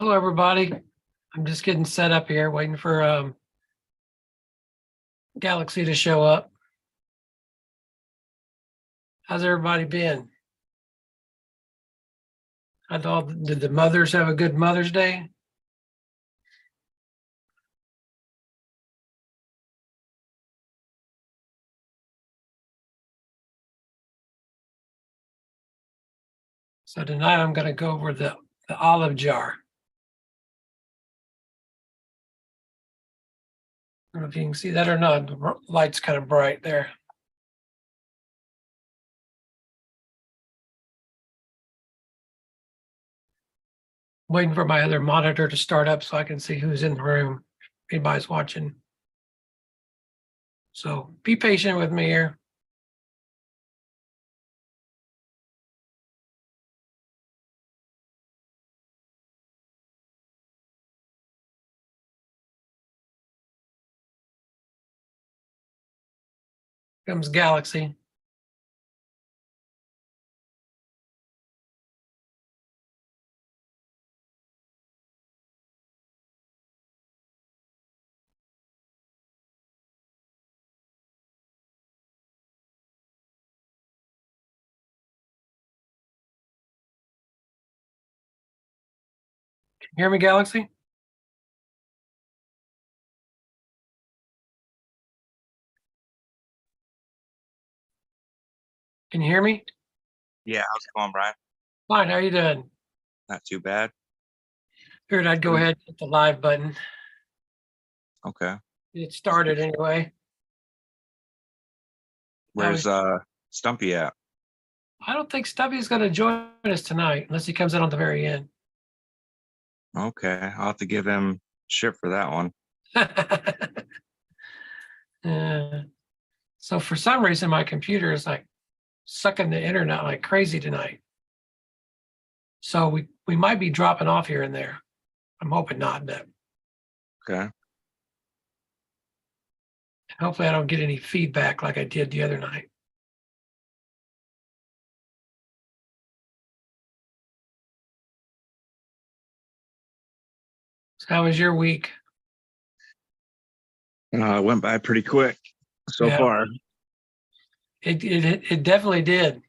Hello, everybody. I'm just getting set up here, waiting for Galaxy to show up. How's everybody been? Did the mothers have a good Mother's Day? So tonight I'm going to go over the olive jar. I don't know if you can see that or not. The light's kind of bright there. Waiting for my other monitor to start up so I can see who's in the room, if anybody's watching. So be patient with me here. Comes Galaxy. Can you hear me, Galaxy? Can you hear me? Yeah, how's it going, Brian? Fine. How you doing? Not too bad. Figured I'd go ahead and hit the live button. Okay. It started anyway. Where's Stumpy at? I don't think Stubby's going to join us tonight unless he comes in on the very end. Okay, I'll have to give him shit for that one. So for some reason, my computer is like sucking the internet like crazy tonight. So we might be dropping off here and there. I'm hoping not, but Okay. hopefully I don't get any feedback like I did the other night. So how was your week? It went by pretty quick so far. It definitely did.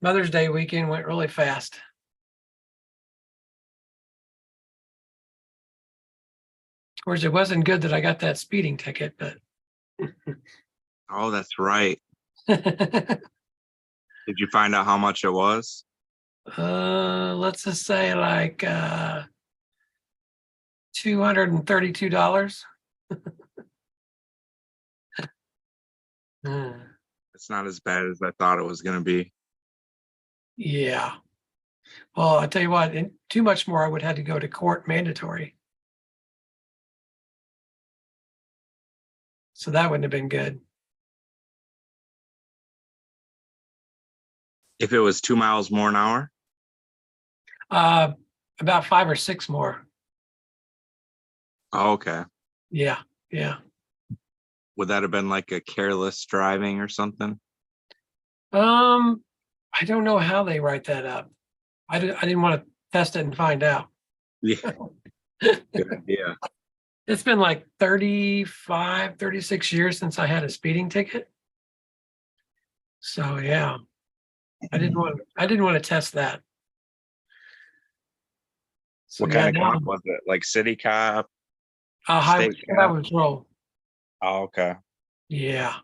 Mother's Day weekend went really fast. Of course, it wasn't good that I got that speeding ticket, but Oh, that's right. Did you find out how much it was? let's just say like $232. It's not as bad as I thought it was going to be. Yeah. Well, I tell you what, too much more, I would have to go to court mandatory. So that wouldn't have been good. If it was 2 miles more an hour? About 5 or 6 more. Oh, okay. Yeah. Would that have been like a careless driving or something? I don't know how they write that up. I didn't want to test it and find out. Yeah. Good idea. It's been like 35, 36 years since I had a speeding ticket. So yeah, I didn't want to test that. So, What kind of cop was it? Like city cop? Highway patrol. Oh, okay. Yeah.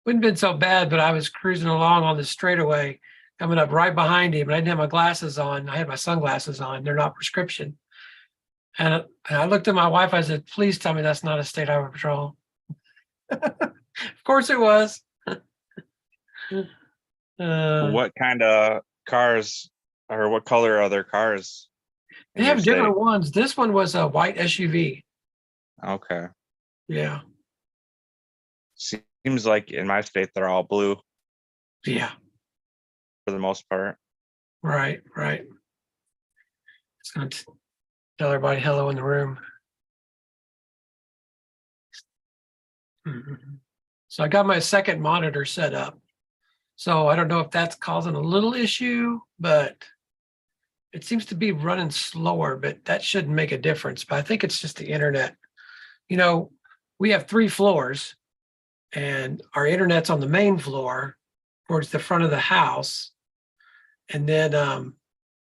Wouldn't have been so bad, but I was cruising along on the straightaway, coming up right behind him, and I didn't have my glasses on. I had my sunglasses on. They're not prescription. And I looked at my wife. I said, "Please tell me that's not a state highway patrol." Of course it was. What kind of cars or what color are their cars? They have different ones. This one was a white SUV. Okay. Yeah. Seems like in my state they're all blue. Yeah. For the most part. Right. Just going to tell everybody hello in the room. So I got my second monitor set up. So I don't know if that's causing a little issue, but it seems to be running slower, but that shouldn't make a difference. But I think it's just the internet. You know, we have 3 floors and our internet's on the main floor towards the front of the house. And then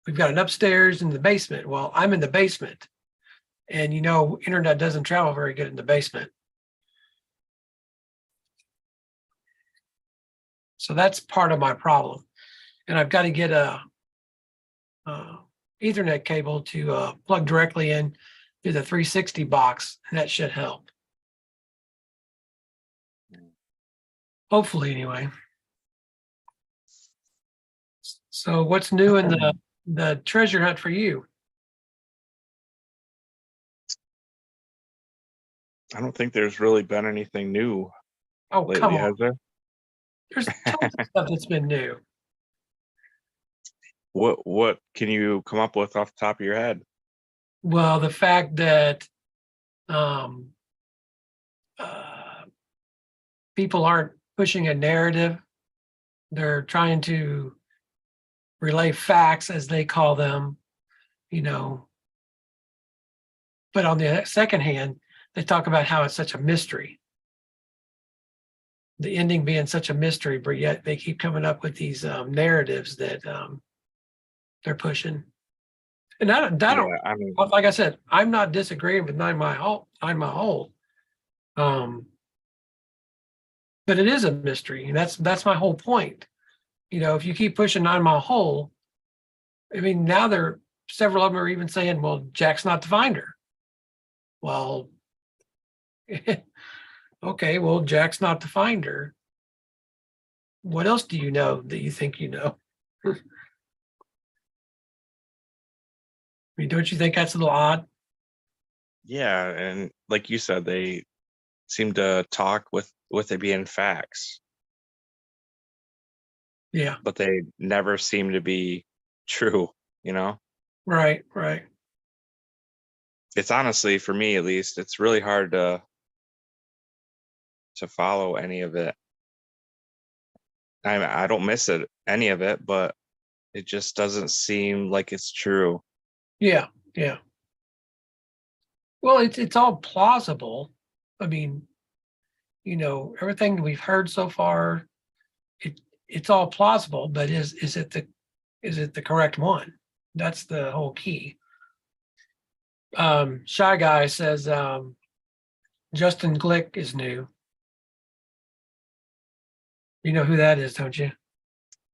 we've got an upstairs in the basement. Well, I'm in the basement. And internet doesn't travel very good in the basement. So that's part of my problem. And I've got to get a Ethernet cable to plug directly in to the 360 box, and that should help. Hopefully, anyway. So what's new in the treasure hunt for you? I don't think there's really been anything new Oh, come lately, on. has there? There's tons of stuff that's been new. What can you come up with off the top of your head? Well, the fact that um, uh, people aren't pushing a narrative, they're trying to relay facts as they call them, but on the second hand, they talk about how it's such a mystery. The ending being such a mystery, but yet they keep coming up with these narratives that they're pushing. And I don't, I mean, like I said, I'm not disagreeing with Nine Mile Hole. But it is a mystery, and that's my whole point. If you keep pushing 9 Mile Hole, I mean, now several of them are even saying, well, Jack's not the finder. Well, okay, well, Jack's not the finder. What else do you know that you think you know? I mean, don't you think that's a little odd? yeah, and like you said, they seem to talk with it being facts, Yeah, but they never seem to be true, right. It's honestly, for me at least, it's really hard to follow any of it. I don't miss any of it, but it just doesn't seem like it's true. Yeah. Well, it's all plausible. I mean, everything we've heard so far, it's all plausible, but is it the correct one? That's the whole key. Shy Guy says Justin Glick is new. You know who that is, don't you?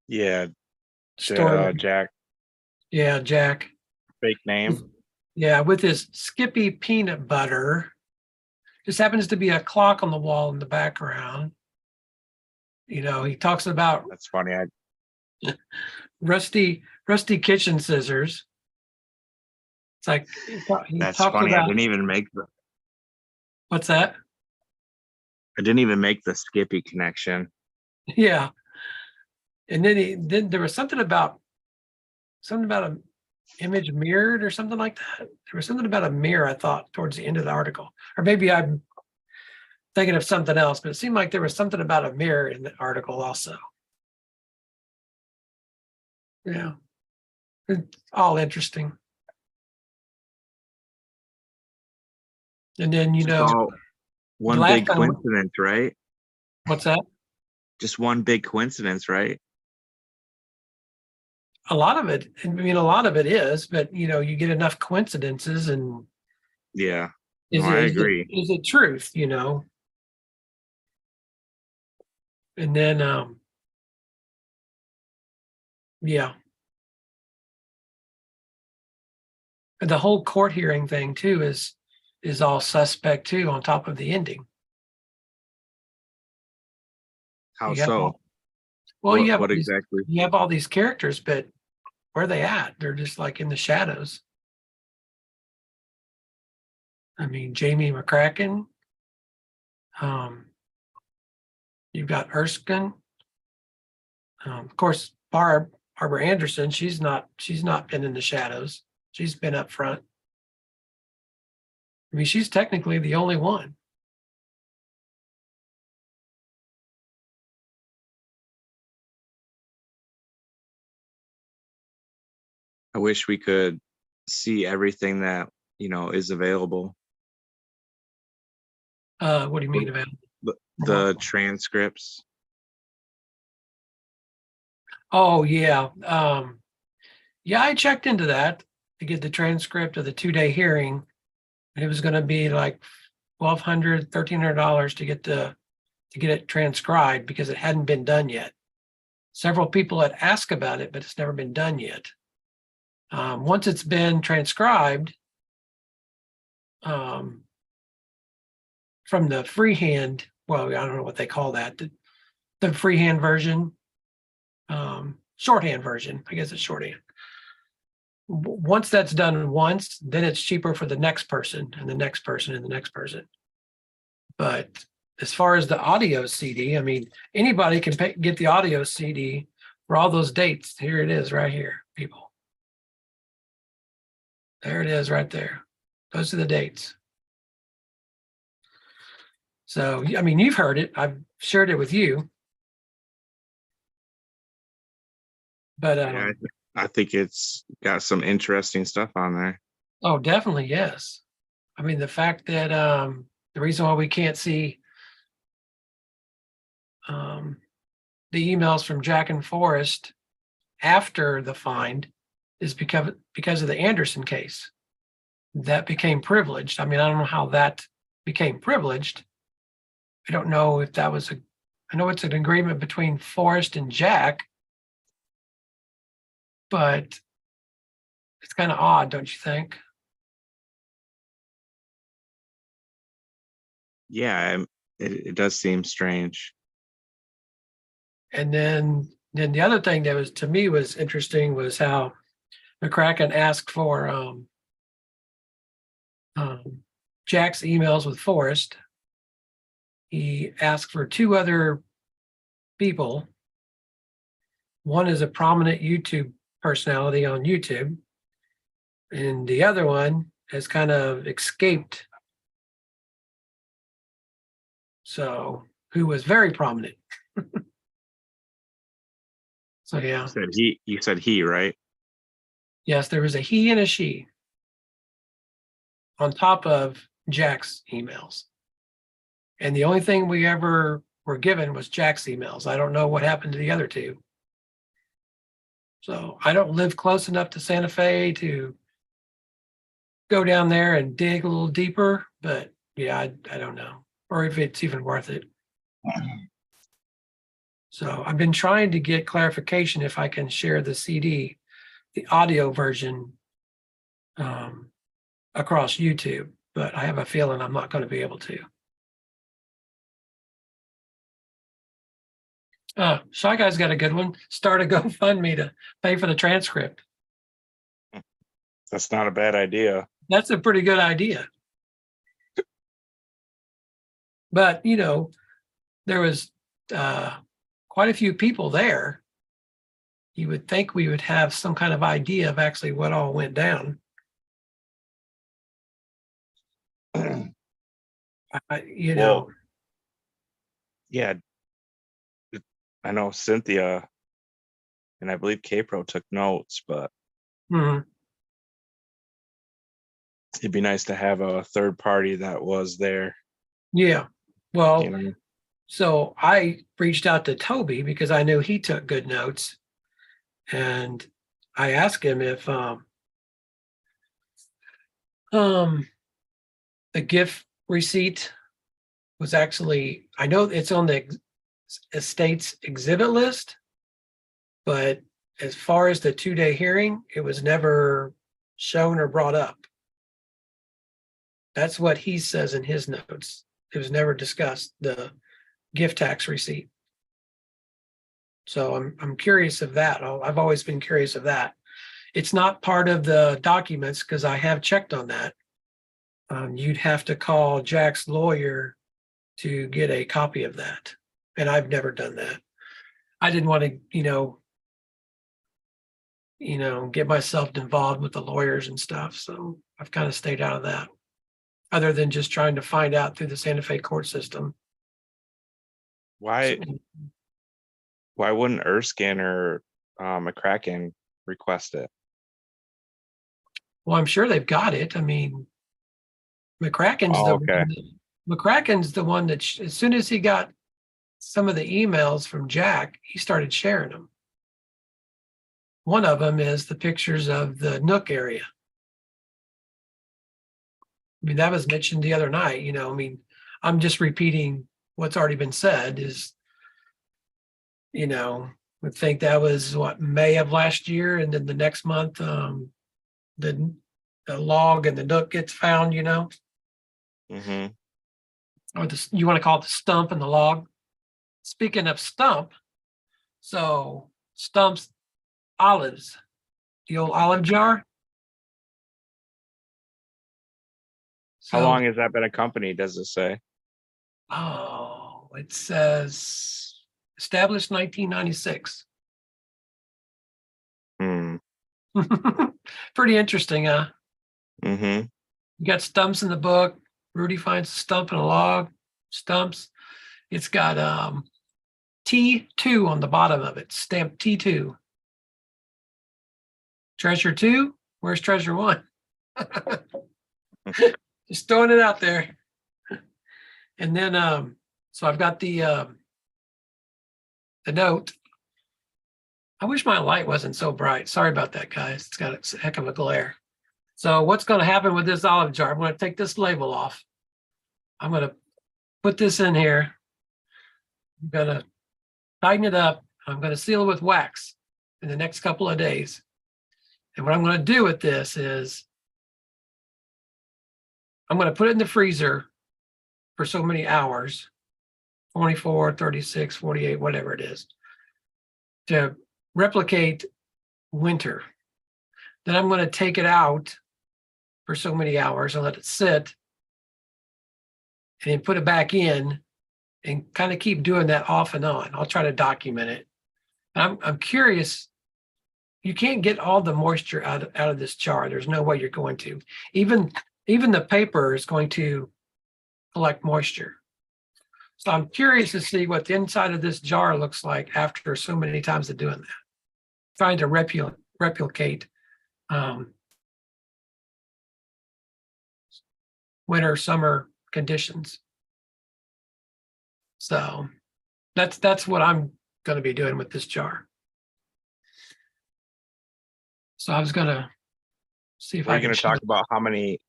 Yeah, Story. Jack, Yeah, Jack. fake name. Yeah, with his Skippy peanut butter. Just happens to be a clock on the wall in the background. He talks about That's funny. rusty kitchen scissors. It's like he That's talks funny. I about didn't even make what's that? the Skippy connection. Yeah. And then there was something about an image mirrored or something like that. There was something about a mirror, I thought, towards the end of the article. Or maybe I'm thinking of something else, but it seemed like there was something about a mirror in the article also. Yeah. It's all interesting. And then, It's just all the one last big time, coincidence, right? what's that? Just one big coincidence, right? A lot of it, I mean, a lot of it is, but you get enough coincidences and Yeah. No, I agree. is it truth, And then yeah. And the whole court hearing thing too is all suspect too, on top of the ending. How You have so? What exactly? you have all these characters, but where are they at? They're just like in the shadows. I mean, Jamie McCracken, um, you've got Erskine, of course, Barbara Anderson. She's not been in the shadows. She's been up front. I mean, she's technically the only one. I wish we could see everything that, is available. What do you mean about? The transcripts. Oh, yeah. Yeah, I checked into that to get the transcript of the 2-day hearing. And it was going to be like $1,200, $1,300 to get it transcribed because it hadn't been done yet. Several people had asked about it, but it's never been done yet. Once it's been transcribed from the freehand, well, I don't know what they call that, the freehand version, shorthand version, I guess it's shorthand. Once that's done once, then it's cheaper for the next person and the next person and the next person. But as far as the audio CD, I mean, anybody can get the audio CD for all those dates. Here it is right here, people. There it is right there. Those are the dates. So, I mean, you've heard it. I've shared it with you. But Yeah, I think it's got some interesting stuff on there. oh, definitely, yes. I mean, the fact that the reason why we can't see the emails from Jack and Forrest after the find is because of the Anderson case. That became privileged. I mean, I don't know how that became privileged. I don't know if that was I know it's an agreement between Forrest and Jack, but it's kind of odd, don't you think? Yeah, it does seem strange. And then the other thing that was to me was interesting was how McCracken asked for Jack's emails with Forrest. He asked for 2 other people. One is a prominent YouTube personality on YouTube, and the other one has kind of escaped. So, who was very prominent. So, yeah. You said he, right? Yes, there was a he and a she on top of Jack's emails. And the only thing we ever were given was Jack's emails. I don't know what happened to the other 2. So I don't live close enough to Santa Fe to go down there and dig a little deeper, but yeah, I don't know, or if it's even worth it. So I've been trying to get clarification if I can share the CD, the audio version, across YouTube, but I have a feeling I'm not going to be able to. Shy Guy's got a good one. Start a GoFundMe to pay for the transcript. That's not a bad idea. That's a pretty good idea. But, there was quite a few people there. You would think we would have some kind of idea of actually what all went down. Well, yeah, I know Cynthia and I believe Kpro took notes, but it'd be nice to have a third party that was there. Yeah. Well, so I reached out to Toby because I knew he took good notes. And I asked him if the gift receipt was actually, I know it's on the estate's exhibit list, but as far as the 2-day hearing, it was never shown or brought up. That's what he says in his notes. It was never discussed, the gift tax receipt. So I'm curious of that. I've always been curious of that. It's not part of the documents because I have checked on that. You'd have to call Jack's lawyer to get a copy of that. And I've never done that. I didn't want to, get myself involved with the lawyers and stuff. So I've kind of stayed out of that, other than just trying to find out through the Santa Fe court system. Why wouldn't Erskine or McCracken request it? Well, I'm sure they've got it. I mean, Oh, okay. McCracken's the one that as soon as he got some of the emails from Jack, he started sharing them. One of them is the pictures of the Nook area. I mean, that was mentioned the other night, you know, I mean, I'm just repeating what's already been said is, you know, I think that was what, May of last year. And then the next month, the, the log and the Nook gets found, you know, Mm-hmm. or you want to call it the stump and the log. Speaking of stump, so stumps, olives, the old olive jar. How So, long has that been a company? Does it say? oh, it says established 1996. Hmm. Pretty interesting, huh? Mm-hmm. You got stumps in the book. Rudy finds a stump in a log. Stumps. It's got T2 on the bottom of it, stamped T2. Treasure 2? Where's treasure 1? Just throwing it out there. And then so I've got the note. I wish my light wasn't so bright. Sorry about that, guys. It's got a heck of a glare. So what's going to happen with this olive jar? I'm going to take this label off. I'm going to put this in here. I'm going to tighten it up. I'm going to seal it with wax in the next couple of days. And what I'm going to do with this is I'm going to put it in the freezer for so many hours, 24, 36, 48, whatever it is, to replicate winter. Then I'm going to take it out for so many hours and let it sit and then put it back in and kind of keep doing that off and on. I'll try to document it. I'm curious. You can't get all the moisture out of this jar. There's no way you're going to. Even the paper is going to collect moisture. So I'm curious to see what the inside of this jar looks like after so many times of doing that. Trying to replicate winter, summer conditions. So that's what I'm going to be doing with this jar. So I was going to see if Were I you can going to show. talk about how many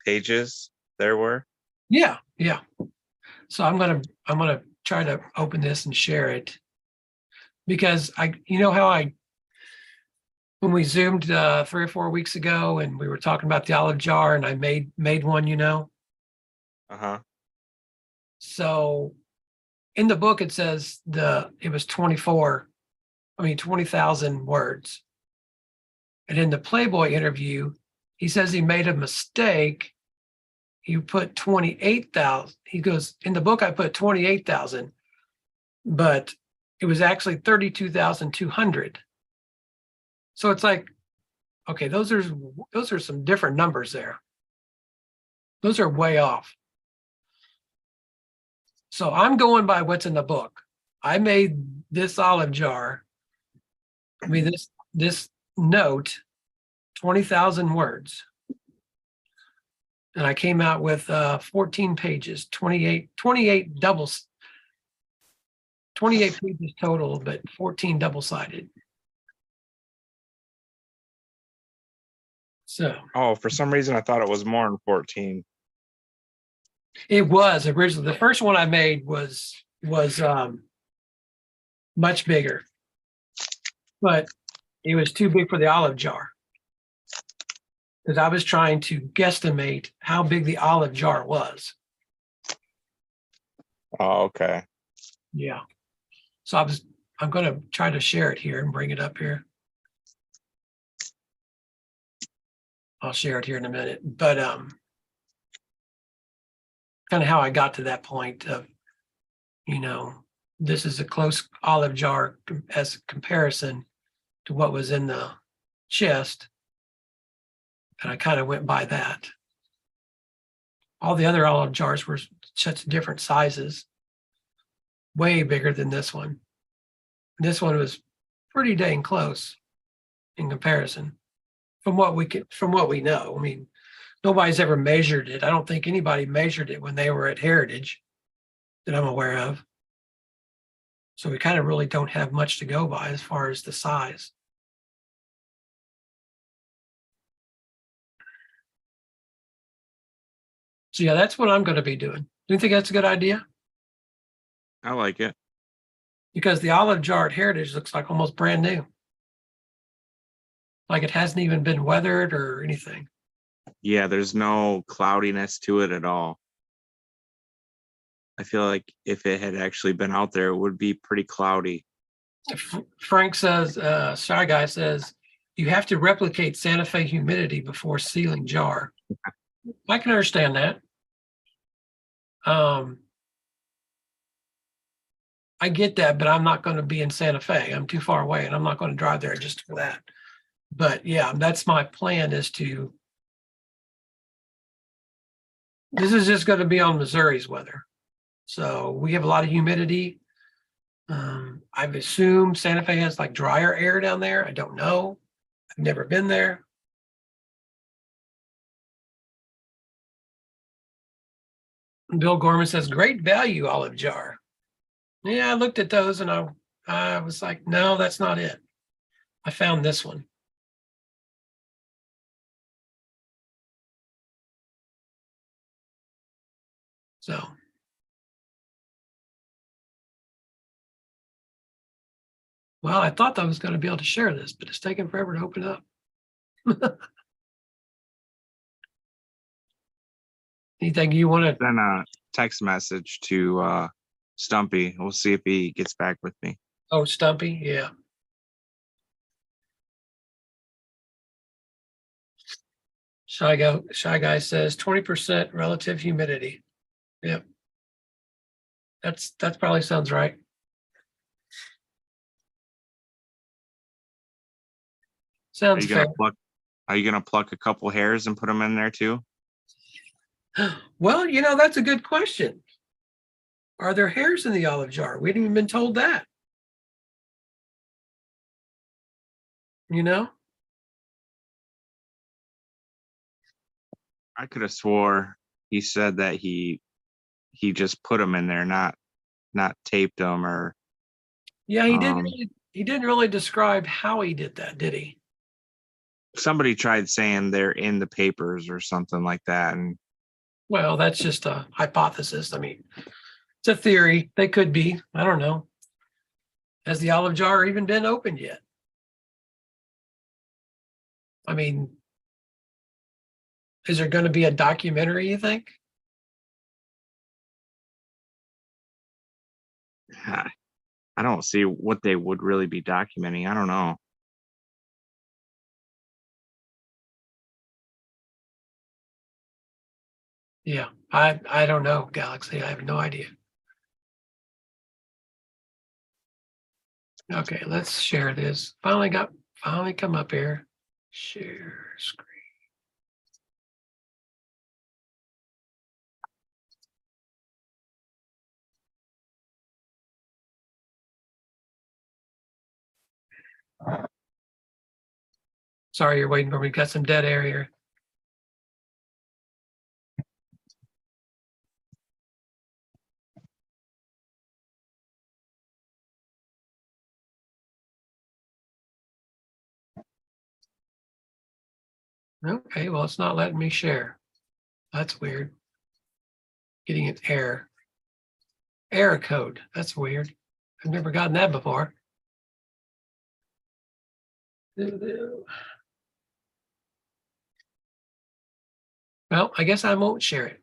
pages there were? Yeah. So I'm gonna try to open this and share it because you know how when we zoomed 3 or 4 weeks ago and we were talking about the olive jar and I made one, you know. Uh-huh. So in the book it says it was 20,000 words. And in the Playboy interview, he says he made a mistake. He put 28,000. He goes, in the book I put 28,000, but it was actually 32,200. So it's like, okay, those are some different numbers there. Those are way off. So I'm going by what's in the book. I made this olive jar. I mean this note, 20,000 words. And I came out with 14 pages, 28 doubles, 28 pages total, but 14 double-sided. So Oh, for some reason I thought it was more than 14. it was originally the first one I made was much bigger, but it was too big for the olive jar because I was trying to guesstimate how big the olive jar was. Oh, okay. Yeah. So I'm going to try to share it here and bring it up here. I'll share it here in a minute, but kind of how I got to that point of, you know, this is a close olive jar as a comparison to what was in the chest. And I kind of went by that. All the other olive jars were such different sizes, way bigger than this one. This one was pretty dang close in comparison. from what we know. I mean, nobody's ever measured it. I don't think anybody measured it when they were at Heritage that I'm aware of. So we kind of really don't have much to go by as far as the size. So yeah, that's what I'm going to be doing. Do you think that's a good idea? I like it. Because the olive jar at Heritage looks like almost brand new. Like it hasn't even been weathered or anything. Yeah, there's no cloudiness to it at all. I feel like if it had actually been out there, it would be pretty cloudy. Frank says, Shy Guy says, you have to replicate Santa Fe humidity before sealing jar. I can understand that. I get that, but I'm not going to be in Santa Fe. I'm too far away and I'm not going to drive there just for that. But yeah, that's my plan is to, this is just going to be on Missouri's weather. So we have a lot of humidity. I've assumed Santa Fe has like drier air down there. I don't know. I've never been there. Bill Gorman says, great value olive jar. Yeah, I looked at those and I was like, no, that's not it. I found this one. So, well, I thought I was going to be able to share this, but it's taking forever to open up. Anything you want to? Send a text message to Stumpy. We'll see if he gets back with me. Oh, Stumpy, yeah. Shy Guy says 20% relative humidity. Yep. That probably sounds right. Sounds fair. Are you gonna pluck a couple hairs and put them in there too? Well, that's a good question. Are there hairs in the olive jar? We haven't even been told that. I could have swore he said that he just put them in there, not taped them or. Yeah, he didn't really describe how he did that, did he? Somebody tried saying they're in the papers or something like that, and Well, that's just a hypothesis. I mean, it's a theory. They could be. I don't know. Has the olive jar even been opened yet? I mean, is there going to be a documentary, you think? I don't see what they would really be documenting. I don't know. Yeah, I don't know, Galaxy. I have no idea. Okay, let's share this. Finally come up here. Share screen. Sorry, you're waiting for me. Got some dead air here. Okay, well, it's not letting me share. That's weird. Getting an error. Error code. That's weird. I've never gotten that before. Well, I guess I won't share it.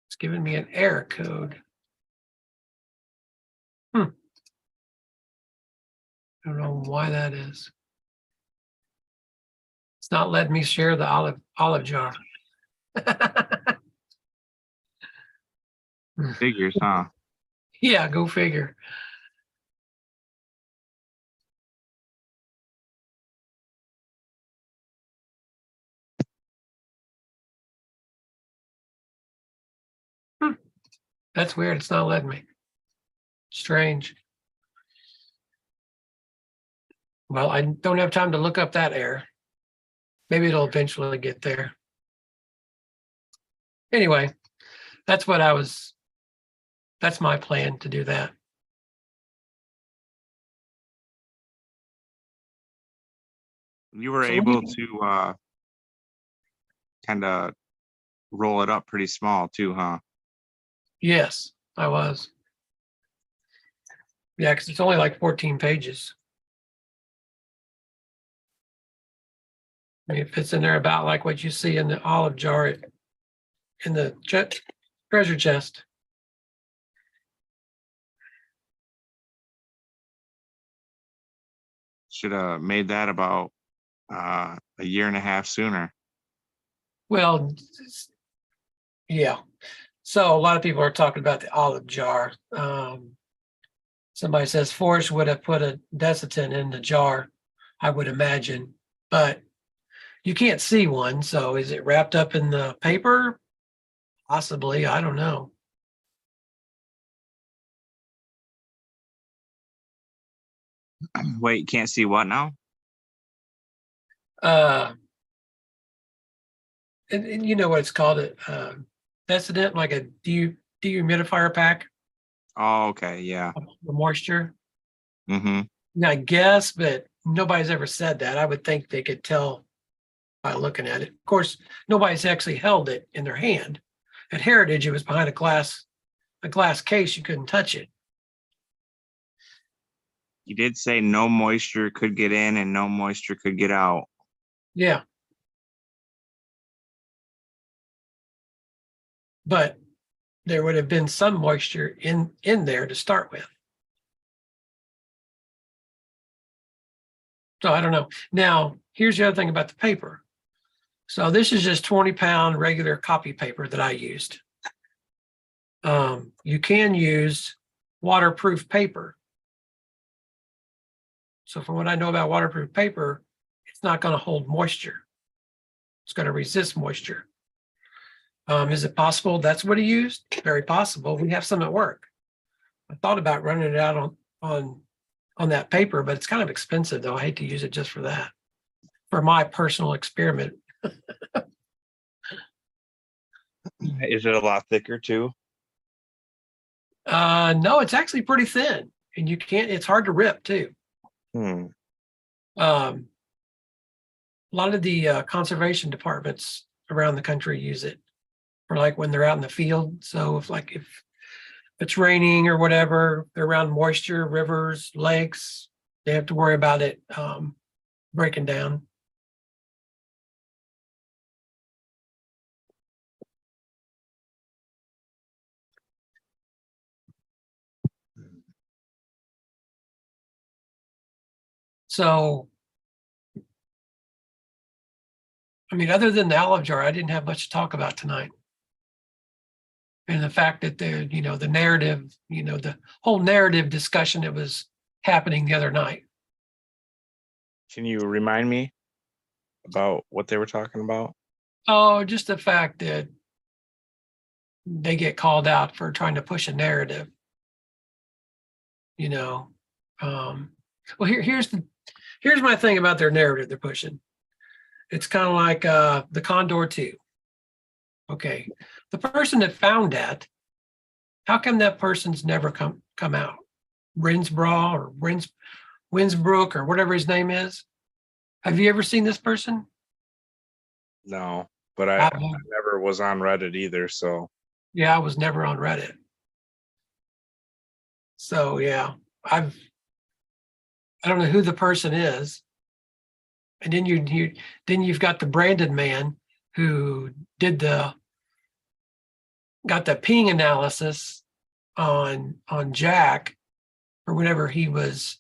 It's giving me an error code. I don't know why that is. It's not letting me share the olive jar. Figures, huh? Yeah, go figure. That's weird. It's not letting me. Strange. Well, I don't have time to look up that error. Maybe it'll eventually get there. Anyway, that's what that's my plan to do that. You were So what do able you, to kind of roll it up pretty small too, huh? yes, I was. Yeah, because it's only like 14 pages. I mean, it fits in there about like what you see in the olive jar in the treasure chest. Should have made that about a year and a half sooner. Well, yeah. So a lot of people are talking about the olive jar. Somebody says Forrest would have put a desitin in the jar, I would imagine, but you can't see one. So is it wrapped up in the paper? Possibly. I don't know. Wait, can't see what now? Uh, and you know what it's called? Desitin, like a dehumidifier pack Oh, okay, yeah. for moisture. Mm-hmm. I guess, but nobody's ever said that. I would think they could tell by looking at it. Of course, nobody's actually held it in their hand. At Heritage, it was behind a glass case. You couldn't touch it. You did say no moisture could get in and no moisture could get out. Yeah, but there would have been some moisture in there to start with. So I don't know. Now, here's the other thing about the paper. So this is just 20-pound regular copy paper that I used. You can use waterproof paper. So from what I know about waterproof paper, it's not going to hold moisture. It's going to resist moisture. Is it possible that's what he used? Very possible. We have some at work. I thought about running it out on that paper, but it's kind of expensive though. I hate to use it just for that, for my personal experiment. Is it a lot thicker too? No, it's actually pretty thin, and you can't. It's hard to rip too. Hmm. A lot of the conservation departments around the country use it for like when they're out in the field. So if it's raining or whatever, they're around moisture, rivers, lakes, they have to worry about it breaking down. So, I mean, other than the olive jar, I didn't have much to talk about tonight. And the fact that the narrative, the whole narrative discussion that was happening the other night. Can you remind me about what they were talking about? Oh, just the fact that they get called out for trying to push a narrative, you know. Well, here's my thing about their narrative they're pushing. It's kind of like the Condor 2. Okay. The person that found that, how come that person's never come out? Rinsbrough or Winsbrook or whatever his name is. Have you ever seen this person? No, but I I've, never was on Reddit either, so yeah, I was never on Reddit. So yeah, I don't know who the person is. And then you've got the branded man who got the ping analysis on Jack or whenever he was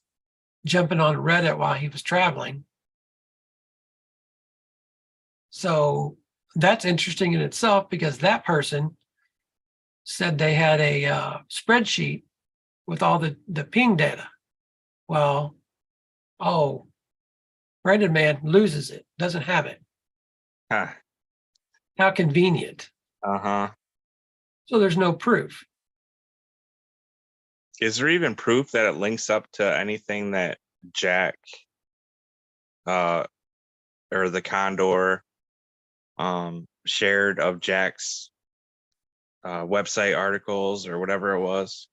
jumping on Reddit while he was traveling. So that's interesting in itself because that person said they had a spreadsheet with all the ping data. Well, oh, branded man loses it, doesn't have it. huh. How convenient. Uh-huh. So there's no proof. Is there even proof that it links up to anything that Jack uh, or the condor shared of Jack's website articles or whatever it was?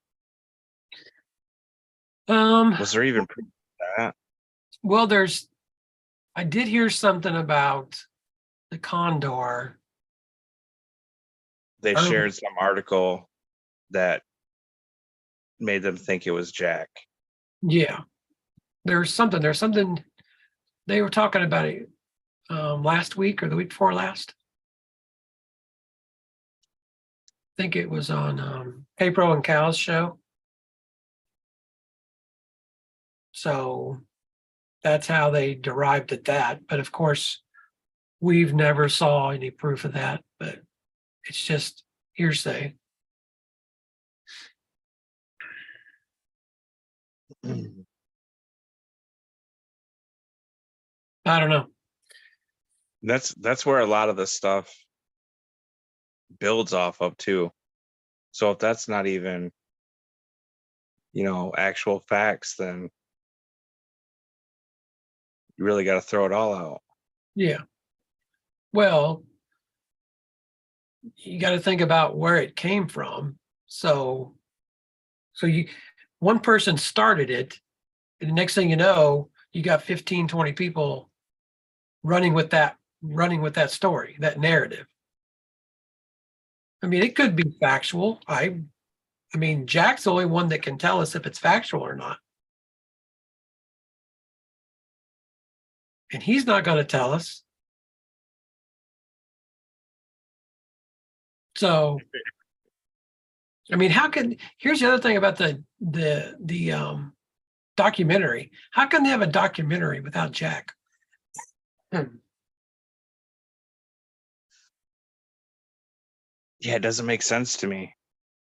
Was there even proof of that? Well, I did hear something about the condor. They Early. shared some article that made them think it was Jack. Yeah, there's something they were talking about it last week or the week before last. I think it was on April and Cal's show. So that's how they derived at that. But of course, we've never saw any proof of that, but it's just hearsay. I don't know. That's where a lot of the stuff builds off of too. So if that's not even, actual facts, then you really got to throw it all out. Yeah. Well, you got to think about where it came from. So one person started it, and the next thing you know, you got 15, 20 people running with that story, that narrative. I mean, it could be factual. I mean, Jack's the only one that can tell us if it's factual or not. And he's not going to tell us. So, I mean, here's the other thing about the documentary. How can they have a documentary without Jack? Yeah, it doesn't make sense to me.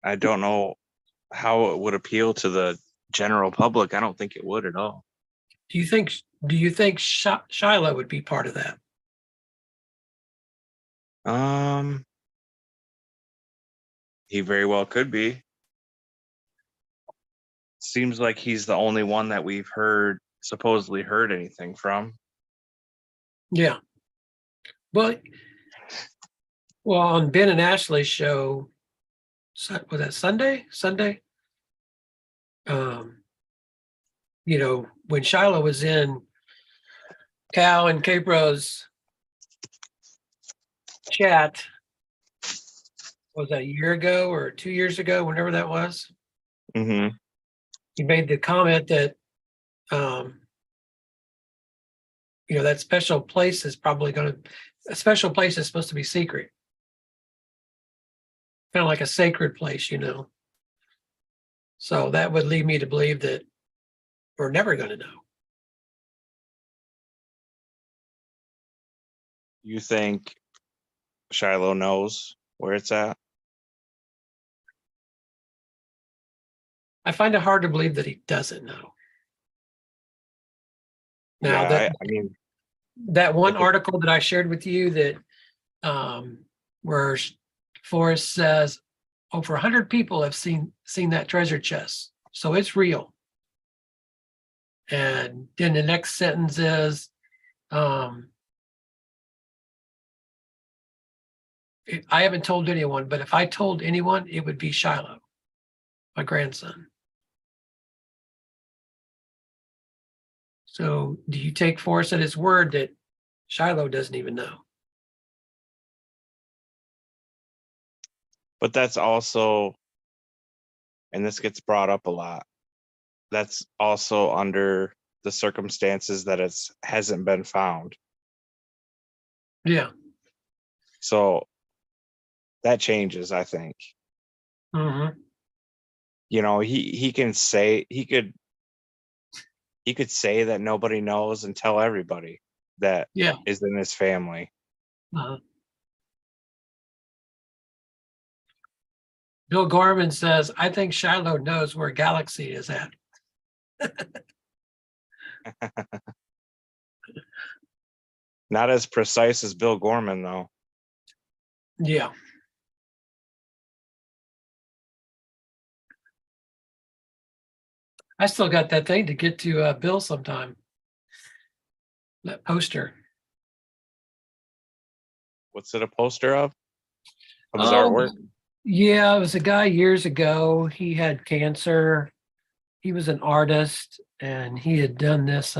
I don't know how it would appeal to the general public. I don't think it would at all. Do you think Shiloh would be part of that? Um, he very well could be. Seems like he's the only one that we've supposedly heard anything from. Yeah. Well, on Ben and Ashley's show, was that Sunday? Sunday? Um, when Shiloh was in Cal and Capro's chat, was that a year ago or 2 years ago, whenever that was? Mm-hmm. He made the comment that um, that special place is a special place is supposed to be secret. Kind of like a sacred place. So that would lead me to believe that we're never going to know. You think Shiloh knows where it's at? I find it hard to believe that he doesn't know. Now Yeah, I mean, that one if it, article that I shared with you that where Forrest says over 100 people have seen that treasure chest, so it's real. And then the next sentence is, I haven't told anyone, but if I told anyone, it would be Shiloh, my grandson. So do you take Forrest at his word that Shiloh doesn't even know? but that's also, and this gets brought up a lot, that's also under the circumstances that it hasn't been found. Yeah. So that changes, I think. Mm-hmm. He could say that nobody knows and tell everybody that Yeah. is in his family. Uh-huh. Bill Gorman says, I think Shiloh knows where Galaxy is at. Not as precise as Bill Gorman, though. Yeah. I still got that thing to get to Bill sometime. that poster. What's it a poster of his Oh, artwork? yeah, it was a guy years ago. He had cancer. He was an artist, and he had done this.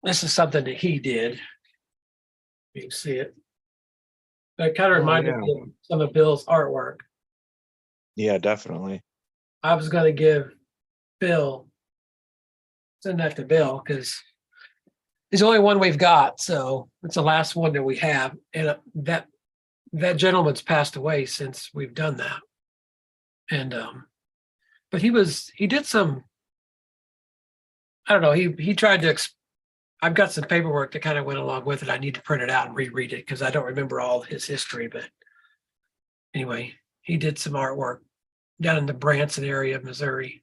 This is something that he did. You can see it. But it kind of Oh reminded yeah. me of some of Bill's artwork. Yeah, definitely. I was going to give Bill, send that to Bill because he's the only one we've got. So it's the last one that we have. And that gentleman's passed away since we've done that. And but he did some, I don't know, he tried to I've got some paperwork that kind of went along with it. I need to print it out and reread it because I don't remember all his history. But anyway, he did some artwork down in the Branson area of Missouri.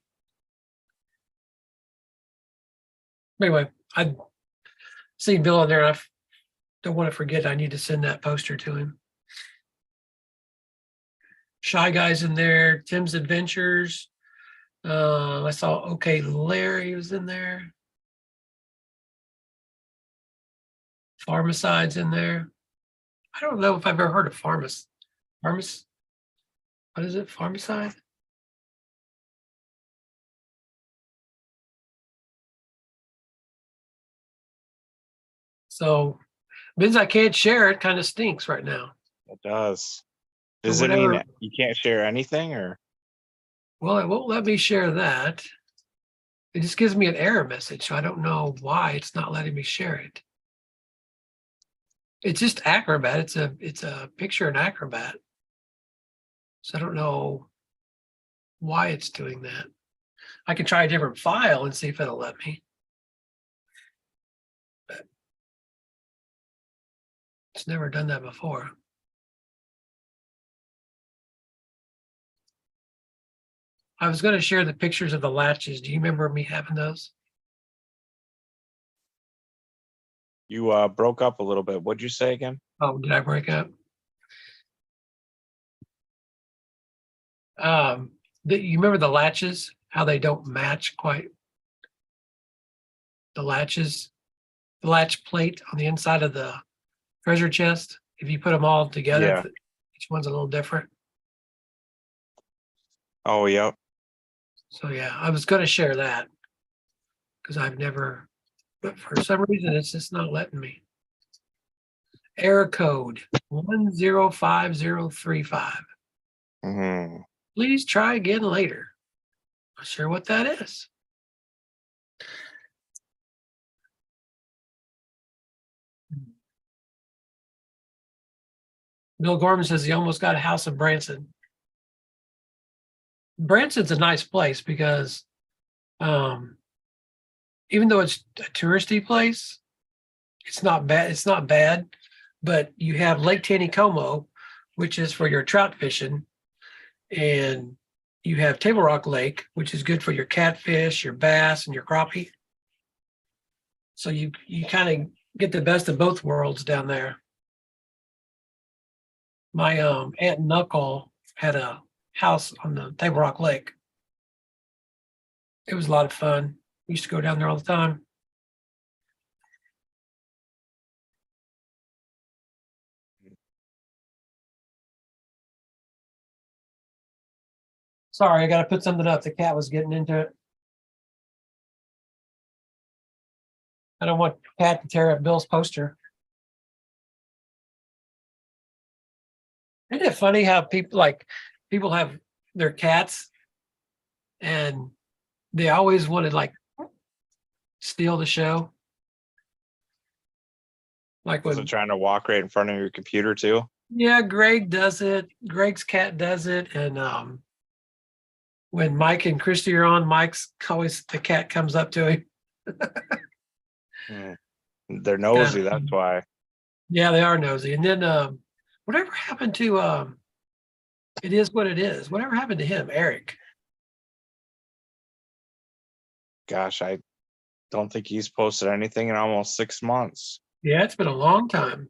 Anyway, I've seen Bill in there. I don't want to forget. I need to send that poster to him. Shy Guy's in there. Tim's Adventures. I saw OK Larry was in there. Pharmacide's in there. I don't know if I've ever heard of Pharmac. What is it? Pharmacide? So means I can't share it. Kind of stinks right now. It does. So Does it mean whatever. you can't share anything or? Well, it won't let me share that. It just gives me an error message, so I don't know why it's not letting me share it. It's just Acrobat. It's a picture in Acrobat. So I don't know why it's doing that. I can try a different file and see if it'll let me. But it's never done that before. I was going to share the pictures of the latches. Do you remember me having those? You broke up a little bit. What'd you say again? Oh, did I break up? You remember the latches? How they don't match quite? The latches, the latch plate on the inside of the treasure chest. If you put them all together, Yeah. each one's a little different. Oh, yep. So yeah, I was going to share that because I've never, but for some reason it's just not letting me. Error code 105035. Hmm. Please try again later. Not sure what that is. Bill Gorman says he almost got a house in Branson. Branson's a nice place because um, even though it's a touristy place, it's not bad. It's not bad, but you have Lake Taneycomo, which is for your trout fishing, and you have Table Rock Lake, which is good for your catfish, your bass, and your crappie. So you kind of get the best of both worlds down there. My aunt and uncle had a house on the Table Rock Lake. It was a lot of fun. We used to go down there all the time. Sorry, I got to put something up. The cat was getting into it. I don't want the cat to tear up Bill's poster. Isn't it funny how people have their cats and they always want to like steal the show? Like Was it when, trying to walk right in front of your computer too? yeah, Greg does it. Greg's cat does it. And when Mike and Christy are on, Mike's always, the cat comes up to him. Hmm. They're nosy, that's why. Yeah, they are nosy. And then whatever happened to it is what it is. Whatever happened to him, Eric? Gosh, I don't think he's posted anything in almost 6 months. Yeah, it's been a long time.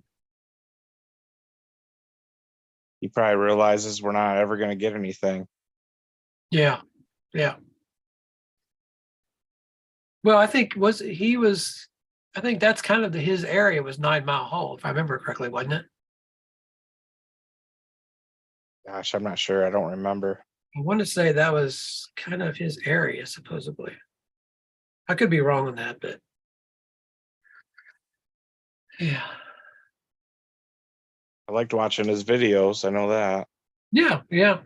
He probably realizes we're not ever going to get anything. Yeah, yeah. Well, I think that's kind of his area was 9 Mile Hole, if I remember correctly, wasn't it? Gosh, I'm not sure. I don't remember. I want to say that was kind of his area, supposedly. I could be wrong on that, but yeah. I liked watching his videos. I know that. Yeah, yeah.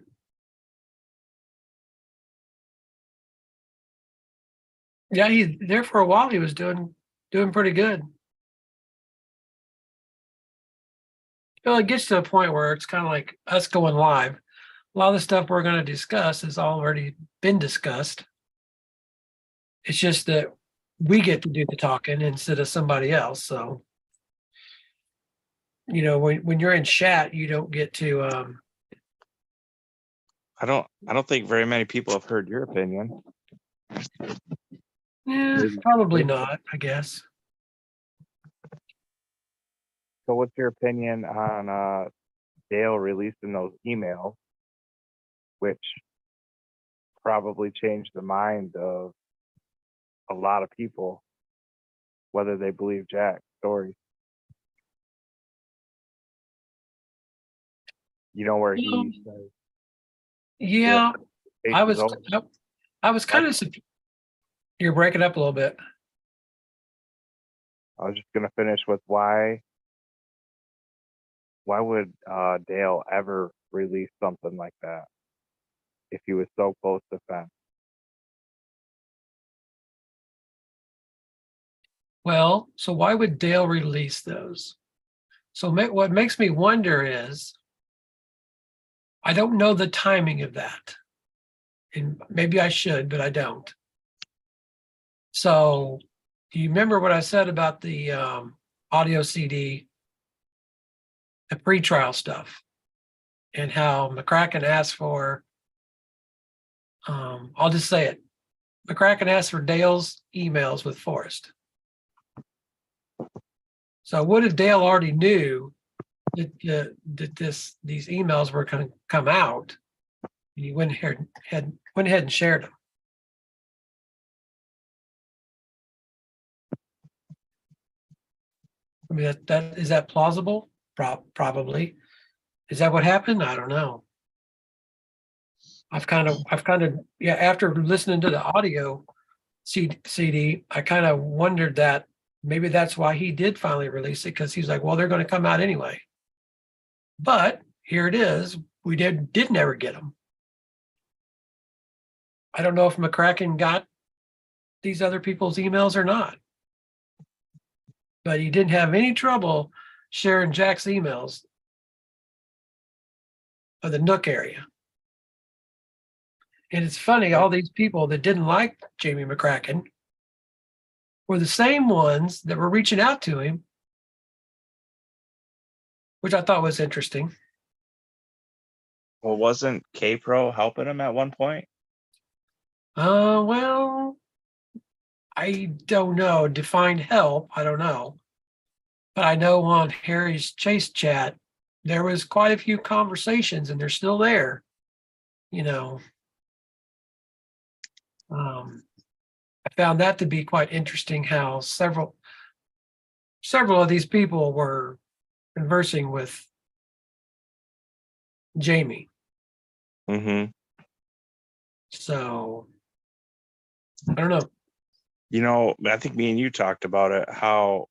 Yeah, he there for a while he was doing pretty good. Well, it gets to a point where it's kind of like us going live. A lot of the stuff we're going to discuss has already been discussed. It's just that we get to do the talking instead of somebody else. So, when you're in chat, you don't get to I don't think very many people have heard your opinion. Maybe. probably not, I guess. So what's your opinion on Dale releasing those emails, which probably changed the mind of a lot of people, whether they believe Jack's story? You know where he says Yeah, case I is was over? I was kind of you're breaking up a little bit. I was just gonna finish with why would Dale ever release something like that if he was so close to Fenn? Well, so why would Dale release those? So what makes me wonder is I don't know the timing of that. And maybe I should, but I don't. So do you remember what I said about the audio CD, the pretrial stuff, and how McCracken asked for, I'll just say it. McCracken asked for Dale's emails with Forrest. So what if Dale already knew that these emails were going to come out? And he went ahead and shared them. I mean, that is that plausible? Probably. Is that what happened? I don't know. I've kind of, yeah. After listening to the audio CD, I kind of wondered that maybe that's why he did finally release it, because he's like, well, they're going to come out anyway. But here it is. We did never get them. I don't know if McCracken got these other people's emails or not, but he didn't have any trouble sharing Jack's emails of the Nook area. And it's funny, all these people that didn't like Jamie McCracken were the same ones that were reaching out to him, which I thought was interesting. Well, wasn't K-Pro helping him at one point? Well, I don't know. Define help, I don't know. But I know on Harry's Chase chat, there was quite a few conversations, and they're still there. You know, I found that to be quite interesting. How several of these people were conversing with Jamie. Mm-hmm. So I don't know. You know, I think me and you talked about it, how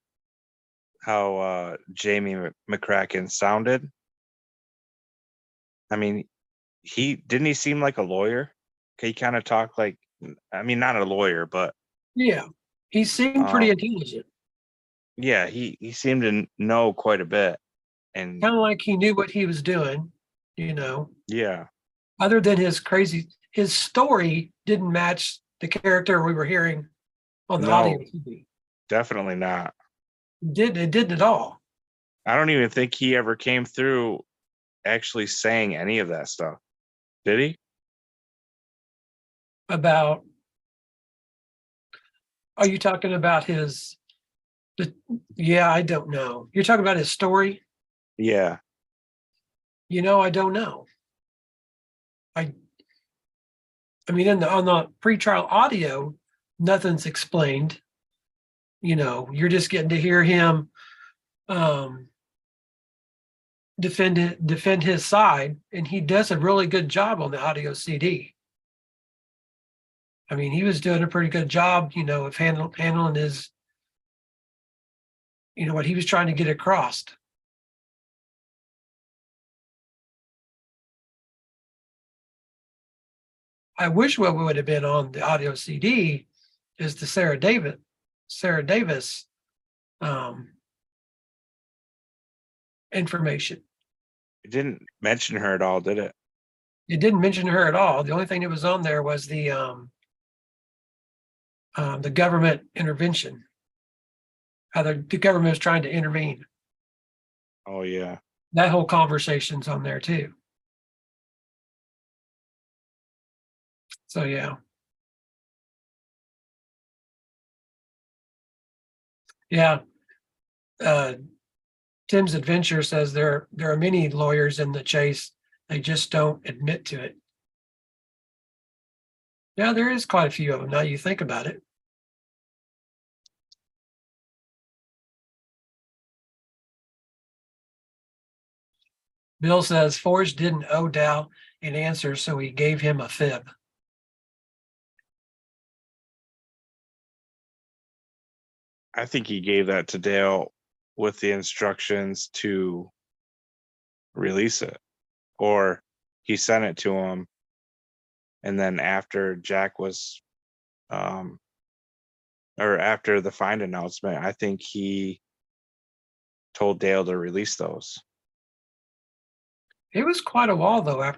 Jamie McCracken sounded. I mean, he seem like a lawyer? He kind of talked like, I mean, not a lawyer, but Yeah, he seemed pretty um, intelligent. yeah, he seemed to know quite a bit. And Kind of like he knew what he was doing. yeah, Other than his story didn't match the character we were hearing on the audio no, TV. definitely not. It didn't at all. I don't even think he ever came through actually saying any of that stuff. Did he? About, are you talking about yeah, I don't know. You're talking about his story? Yeah. I don't know. I mean, on the pretrial audio, nothing's explained. You're just getting to hear him defend his side, and he does a really good job on the audio CD. I mean, he was doing a pretty good job, of handling his, what he was trying to get across. I wish what would have been on the audio CD is the Sarah Davis information. It didn't mention her at all, did it? It didn't mention her at all. The only thing that was on there was the government intervention. How the government was trying to intervene. Oh yeah. That whole conversation's on there too. So yeah. Yeah. Tim's Adventure says there are many lawyers in the chase. They just don't admit to it. Yeah, there is quite a few of them now you think about it. Bill says Forrest didn't owe Dow an answer, so he gave him a fib. I think he gave that to Dale with the instructions to release it, or he sent it to him, and then after Jack was or after the find announcement, I think he told Dale to release those. It was quite a while though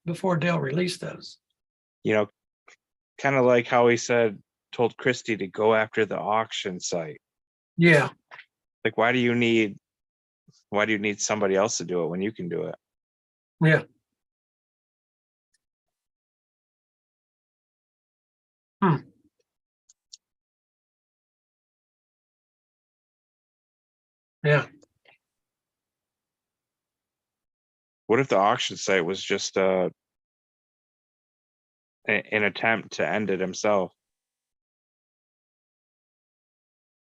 before Dale released those. Kind of like how he told Christy to go after the auction site. Yeah. Like, why do you need somebody else to do it when you can do it? Yeah. Yeah. What if the auction site was just an attempt to end it himself?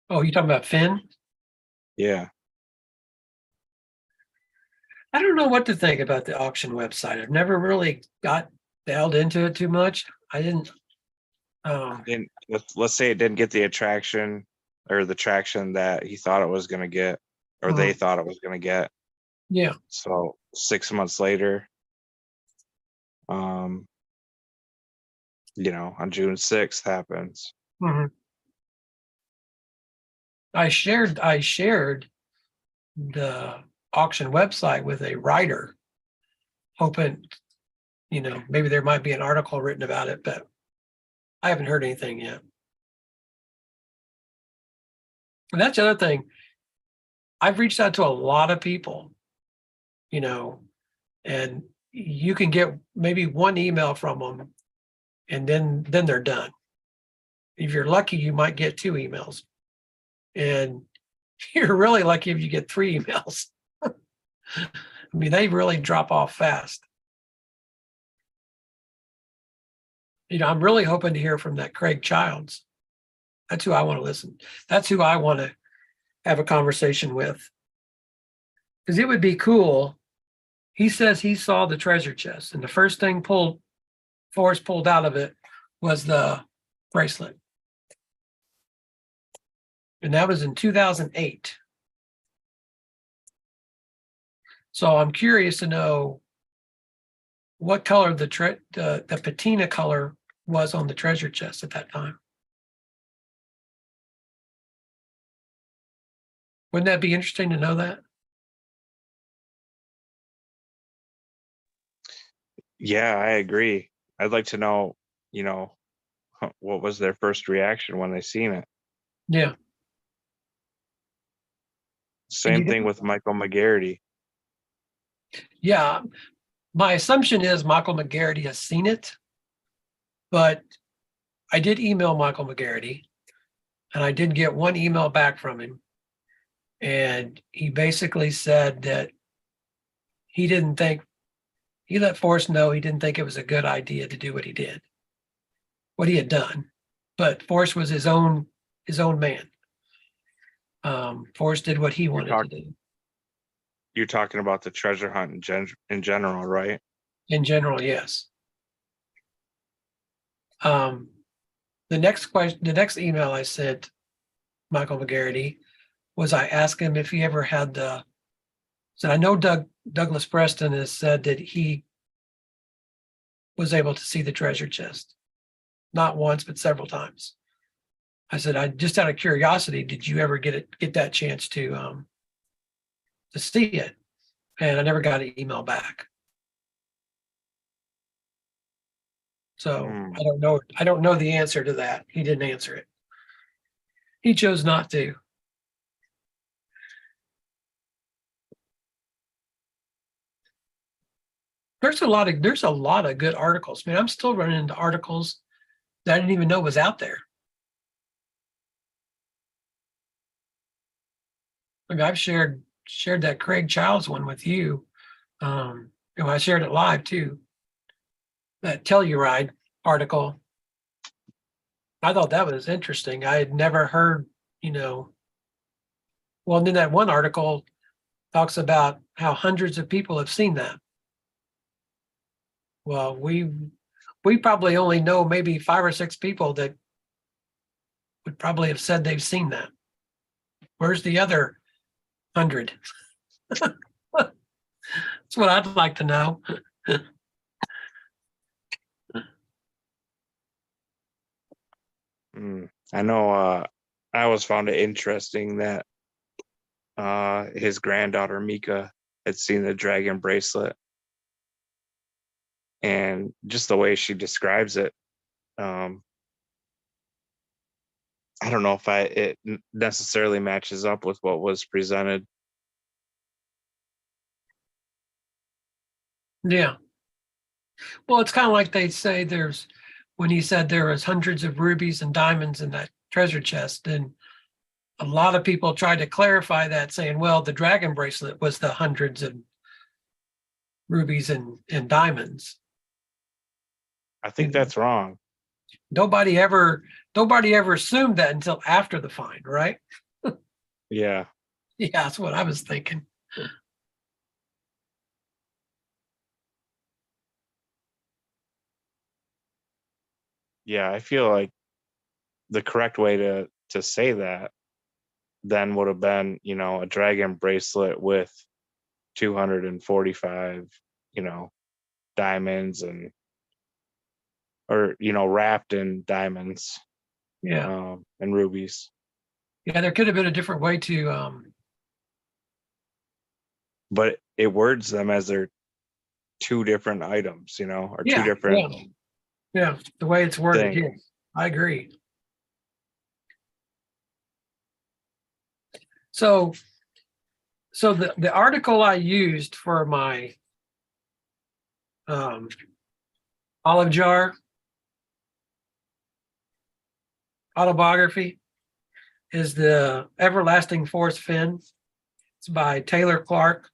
Oh, you talking about Finn? Yeah. I don't know what to think about the auction website. I've never really got delved into it too much. I didn't. Let's say it didn't get the attraction or the traction that he thought it was going to get, or they thought it was going to get. Yeah. So 6 months later, on June 6th happens. Mm-hmm. I shared the auction website with a writer, hoping, maybe there might be an article written about it, but I haven't heard anything yet. And that's the other thing. I've reached out to a lot of people, and you can get maybe one email from them, and then they're done. If you're lucky, you might get 2 emails. And you're really lucky if you get 3 emails. I mean, they really drop off fast. I'm really hoping to hear from that Craig Childs. That's who I want to listen. That's who I want to have a conversation with. Because it would be cool. He says he saw the treasure chest, and the first thing Forrest pulled out of it was the bracelet. And that was in 2008. So I'm curious to know what color the patina color was on the treasure chest at that time. Wouldn't that be interesting to know that? Yeah, I agree. I'd like to know, what was their first reaction when they seen it. Yeah. Same thing with Michael McGarity. Yeah. My assumption is Michael McGarity has seen it, but I did email Michael McGarity, and I did get one email back from him. And he basically said that he let Forrest know he didn't think it was a good idea to do what he had done. but Forrest was his own man. Forrest did what he wanted to do. You're talking about the treasure hunt in general, right? In general, yes. The next email I sent Michael McGarity was I asked him if he ever had so I know Douglas Preston has said that he was able to see the treasure chest, not once, but several times. I said, I just out of curiosity, did you ever get that chance to see it? And I never got an email back. So I don't know. I don't know the answer to that. He didn't answer it. He chose not to. There's a lot of good articles. Man, I'm still running into articles that I didn't even know was out there. I mean, I've shared that Craig Childs one with you. I shared it live too. That Telluride article. I thought that was interesting. I had never heard, well, and then that one article talks about how hundreds of people have seen that. Well, we probably only know maybe 5 or 6 people that would probably have said they've seen that. Where's the other 100? That's what I'd like to know. I know. I always found it interesting that his granddaughter Mika had seen the dragon bracelet, and just the way she describes it. I don't know if it necessarily matches up with what was presented. Yeah. Well, it's kind of like they say when he said there was hundreds of rubies and diamonds in that treasure chest, and a lot of people tried to clarify that, saying, well, the dragon bracelet was the hundreds of rubies and diamonds. I think that's wrong. Nobody ever assumed that until after the find, right? Yeah. Yeah, that's what I was thinking. Yeah, I feel like the correct way to say that then would have been, a dragon bracelet with 245, diamonds or wrapped in diamonds, Yeah. and rubies. Yeah, there could have been a different way to But it words them as they're 2 different items, or 2 yeah, different yeah, the way it's worded things. here. I agree. So the article I used for my olive jar autobiography is the Everlasting Forrest Fenn. It's by Taylor Clark.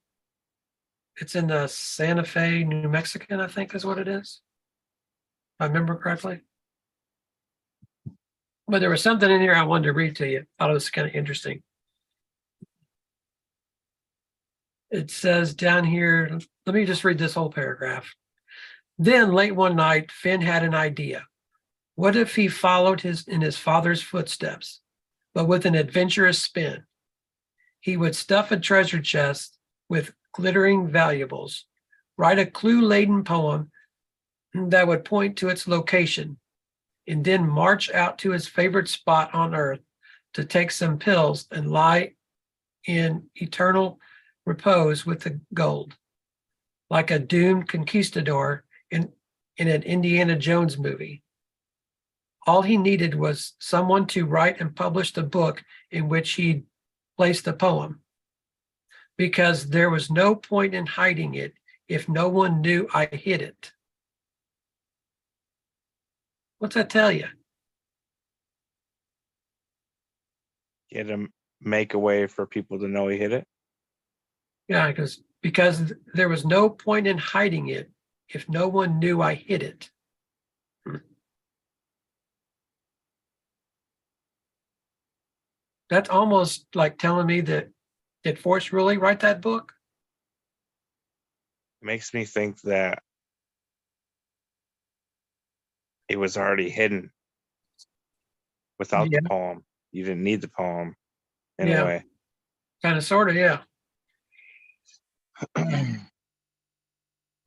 It's in the Santa Fe, New Mexican, I think is what it is, if I remember correctly. But there was something in here I wanted to read to you. I thought it was kind of interesting. It says down here, let me just read this whole paragraph. Then late one night, Finn had an idea. What if he followed in his father's footsteps, but with an adventurous spin? He would stuff a treasure chest with glittering valuables, write a clue-laden poem that would point to its location, and then march out to his favorite spot on earth to take some pills and lie in eternal repose with the gold, like a doomed conquistador in an Indiana Jones movie. All he needed was someone to write and publish the book in which he'd placed the poem, because there was no point in hiding it if no one knew I hid it. What's that tell you? He had to make a way for people to know he hid it. Yeah, because there was no point in hiding it if no one knew I hid it. That's almost like telling me that did Forrest really write that book? Makes me think that it was already hidden without Yeah, the poem. You didn't need the poem in a yeah, way. kind of, sort of, yeah.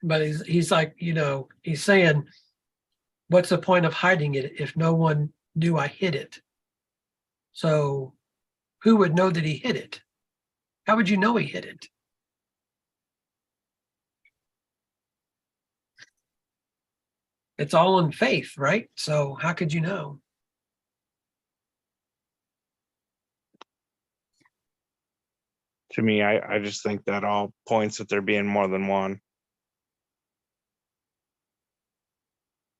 But he's like, he's saying, what's the point of hiding it if no one knew I hid it? So who would know that he hid it? How would you know he hid it? It's all in faith, right? So how could you know? To me, I just think that all points that there being more than one.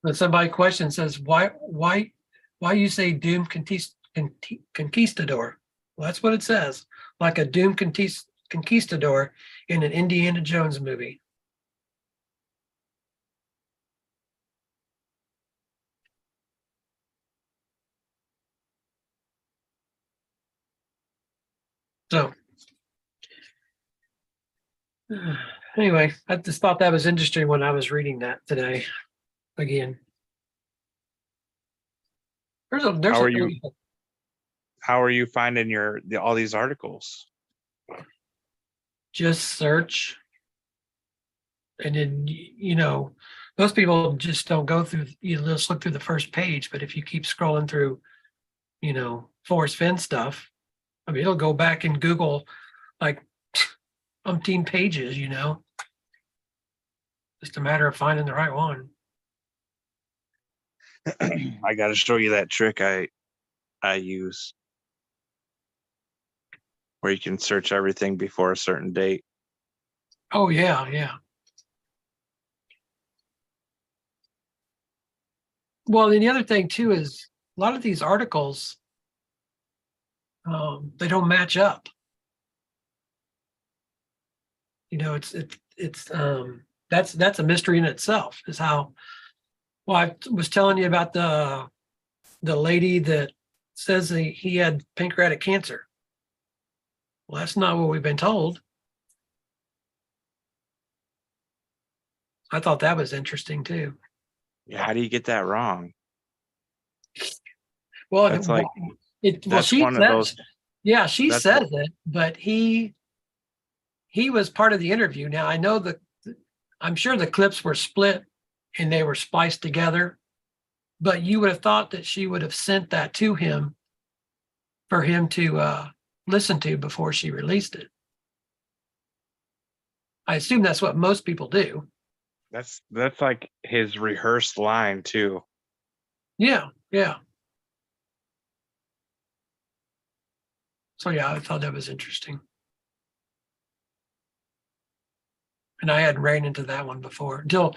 When somebody questions, says, why you say doomed conquistador? Well, that's what it says, like a doomed conquistador in an Indiana Jones movie. So anyway, I just thought that was interesting when I was reading that today again. There's How a are you? How are you finding all these articles? just search, and then most people just don't go through. You just look through the first page, but if you keep scrolling through, Forrest Fenn stuff, I mean, it'll go back and Google like umpteen pages. Just a matter of finding the right one. I got to show you that trick I use, where you can search everything before a certain date. Oh yeah, yeah. Well, and the other thing too is a lot of these articles, they don't match up. That's a mystery in itself. Is how. Well, I was telling you about the lady that says he had pancreatic cancer. Well, that's not what we've been told. I thought that was interesting too. Yeah, how do you get that wrong? Well, That's like that's she one of says, those. yeah, she That's says it, but he was part of the interview. Now I know I'm sure the clips were split and they were spliced together, but you would have thought that she would have sent that to him for him to listen to before she released it. I assume that's what most people do. that's like his rehearsed line too. Yeah, yeah. So yeah, I thought that was interesting. And I hadn't ran into that one before until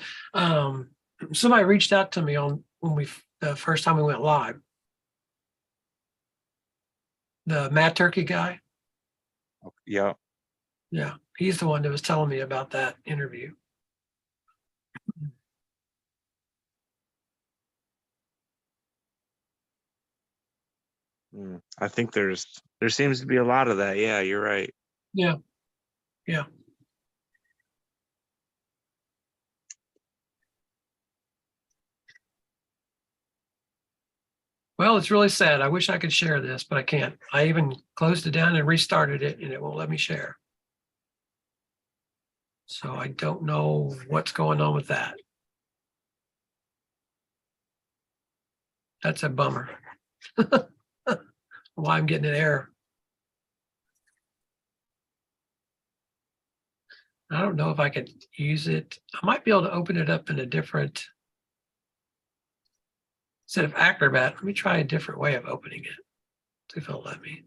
somebody reached out to me the first time we went live. The Mad Turkey guy. Yeah. Yeah, he's the one that was telling me about that interview. I think there seems to be a lot of that. Yeah, you're right. Yeah, yeah. Well, it's really sad. I wish I could share this, but I can't. I even closed it down and restarted it, and it won't let me share. So I don't know what's going on with that. That's a bummer. Why I'm getting an error. I don't know if I could use it. I might be able to open it up in a different, instead of Acrobat. Let me try a different way of opening it. See if it'll let me.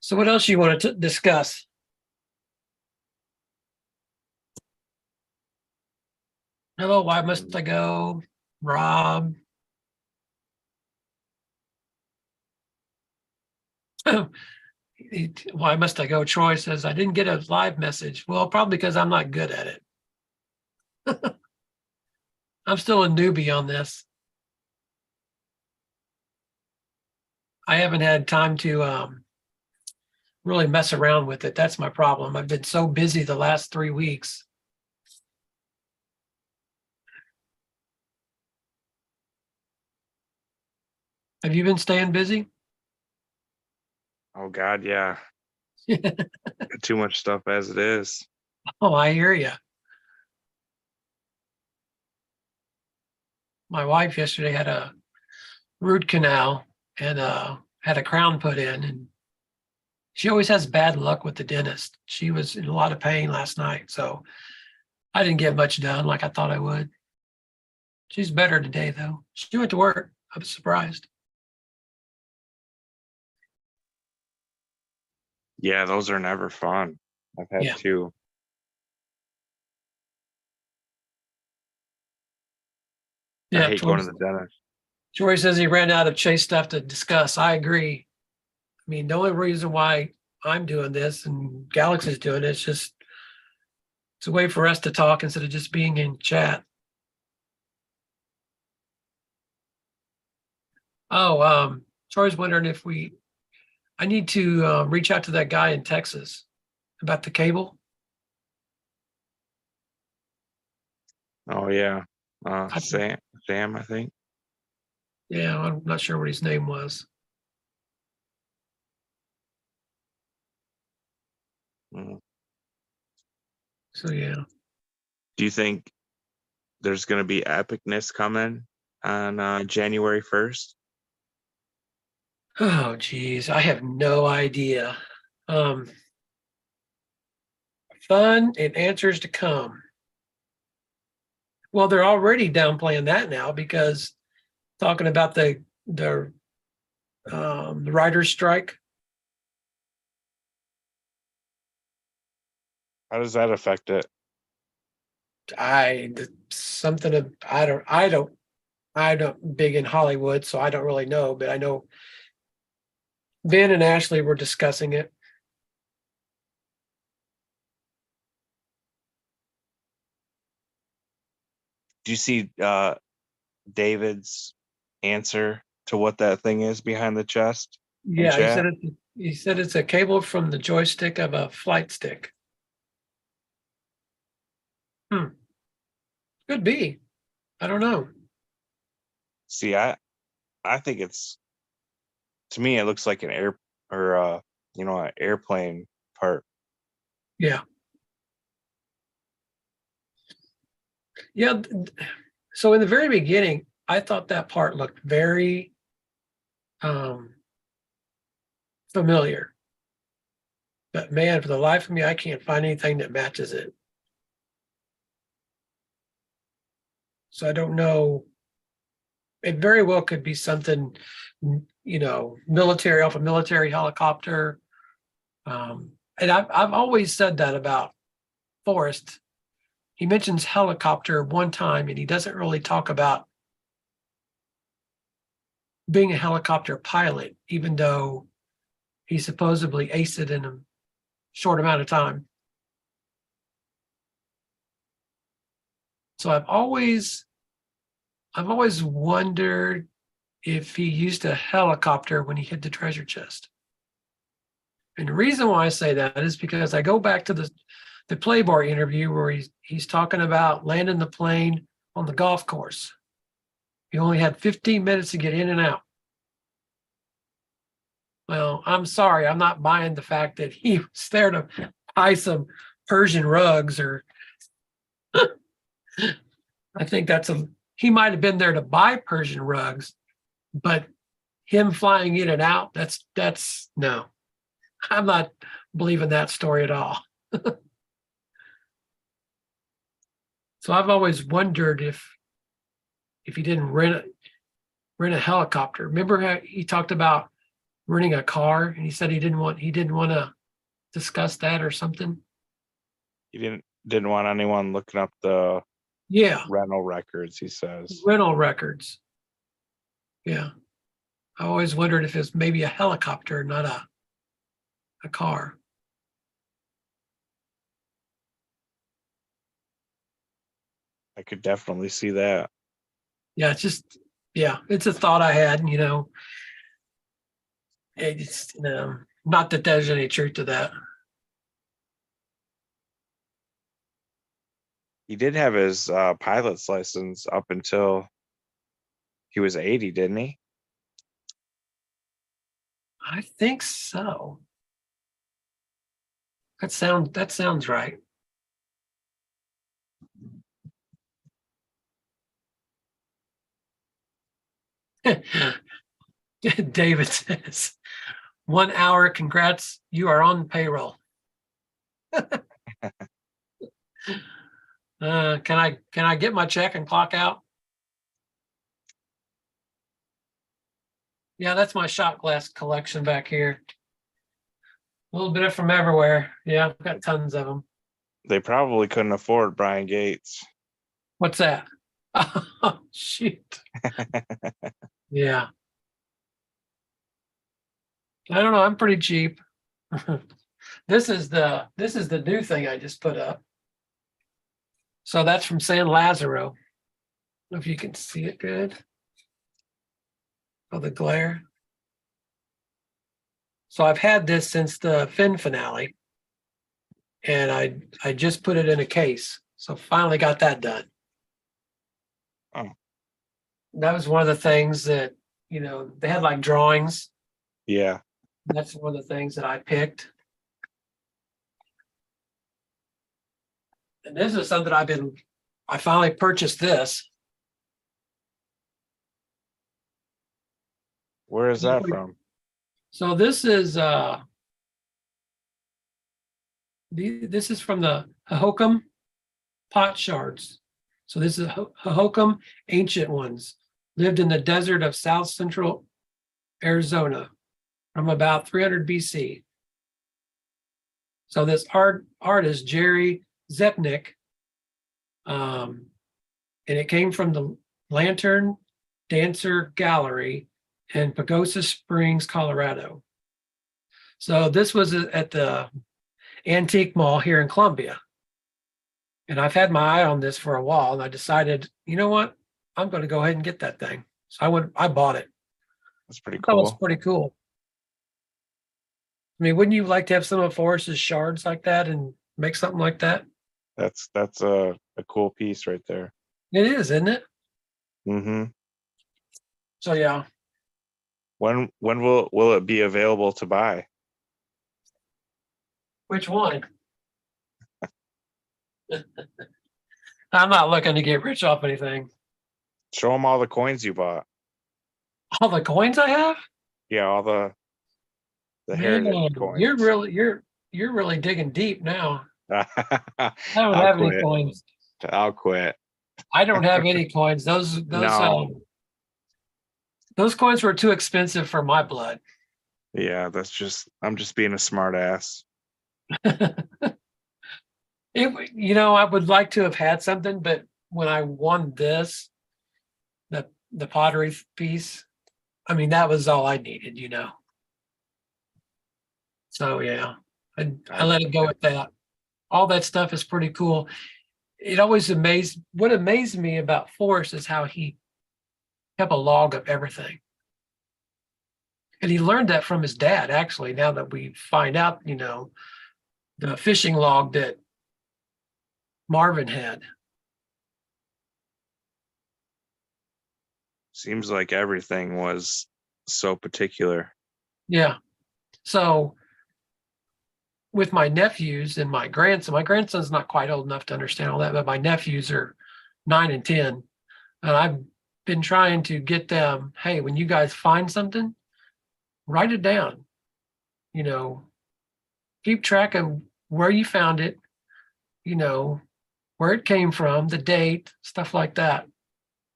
So what else you want to discuss? Hello, why must I go? Rob. Why must I go? Troy says, I didn't get a live message. Well, probably because I'm not good at it. I'm still a newbie on this. I haven't had time to really mess around with it. That's my problem. I've been so busy the last 3 weeks. Have you been staying busy? Oh God, yeah. Too much stuff as it is. Oh, I hear you. My wife yesterday had a root canal and had a crown put in, and she always has bad luck with the dentist. She was in a lot of pain last night, so I didn't get much done like I thought I would. She's better today though. She went to work. I was surprised. Yeah, those are never fun. I've had Yeah. two. I Yeah, hate going to the dentist. Troy says he ran out of Chase stuff to discuss. I agree. I mean, the only reason why I'm doing this and Galaxy's doing it's just it's a way for us to talk instead of just being in chat. Oh, Troy's wondering if I need to reach out to that guy in Texas about the cable. Oh yeah. I- Sam, I think. Yeah, I'm not sure what his name was. Mhm. So yeah. Do you think there's gonna be epicness coming on January 1st? Oh, geez, I have no idea. Um, Fun and answers to come. Well, they're already downplaying that now because talking about the writers' strike. How does that affect it? Something of I don't big in Hollywood, so I don't really know, but I know Ben and Ashley were discussing it. Do you see David's answer to what that thing is behind the chest in Yeah, chat? he said it's a cable from the joystick of a flight stick. Could be. I don't know. See, I think it's, to me it looks like an air or an airplane part. Yeah. Yeah. So in the very beginning, I thought that part looked very um, familiar. But man, for the life of me, I can't find anything that matches it. So I don't know. It very well could be something, military off a military helicopter. And I've always said that about Forrest. He mentions helicopter one time, and he doesn't really talk about being a helicopter pilot, even though he supposedly aced it in a short amount of time. So I've always wondered if he used a helicopter when he hit the treasure chest. And the reason why I say that is because I go back to the Playboy interview where he's talking about landing the plane on the golf course. He only had 15 minutes to get in and out. Well, I'm sorry, I'm not buying the fact that he was there to buy some Persian rugs or I think he might have been there to buy Persian rugs, but him flying in and out, that's no. I'm not believing that story at all. So I've always wondered if he didn't rent a helicopter. Remember how he talked about renting a car and he said he didn't want to discuss that or something? He didn't want anyone looking up the Yeah, rental records, he says. rental records. Yeah. I always wondered if it's maybe a helicopter, not a car. I could definitely see that. Yeah, it's a thought I had, It's not that there's any truth to that. He did have his pilot's license up until he was 80, didn't he? I think so. That sounds right. David says, 1 hour, congrats, you are on payroll. Can I get my check and clock out? Yeah, that's my shot glass collection back here. A little bit from everywhere. Yeah, I've got tons of them. They probably couldn't afford Brian Gates. What's that? Oh, shoot. Yeah. I don't know. I'm pretty cheap. This is the new thing I just put up. So that's from San Lazaro. I don't know if you can see it good. Oh, the glare. So I've had this since the Fenn finale. And I just put it in a case. So finally got that done. Oh. That was one of the things that, they had like drawings. Yeah. That's one of the things that I picked. And this is something I finally purchased this. Where is that from? So this is this is from the Hohokam pot shards. So this is Hohokam ancient ones, lived in the desert of South Central Arizona from about 300 BC. So this artist, Jerry Zepnik, and it came from the Lantern Dancer Gallery in Pagosa Springs, Colorado. So this was at the Antique Mall here in Columbia. And I've had my eye on this for a while, and I decided, you know what? I'm going to go ahead and get that thing. So I bought it. That's pretty That was cool. pretty cool. I mean, wouldn't you like to have some of Forrest's shards like that and make something like that? That's a cool piece right there. It is, isn't it? Mm-hmm. So yeah. When will it be available to buy? Which one? I'm not looking to get rich off anything. Show them all the coins you bought. All the coins I have? Yeah, all the heritage coins. You're really digging deep now. I don't I'll have any quit. coins. I'll quit. I don't have any coins. Those No. Those coins were too expensive for my blood. Yeah, I'm just being a smart ass. I would like to have had something, but when I won this, the pottery piece, I mean, that was all I needed, So yeah, I let it go with that. All that stuff is pretty cool. What amazed me about Forrest is how he kept a log of everything. And he learned that from his dad, actually, now that we find out, the fishing log that Marvin had. Seems like everything was so particular. Yeah. So with my nephews and my grandson's not quite old enough to understand all that, but my nephews are 9 and 10. And I've been trying to get them, hey, when you guys find something, write it down. Keep track of where you found it, where it came from, the date, stuff like that.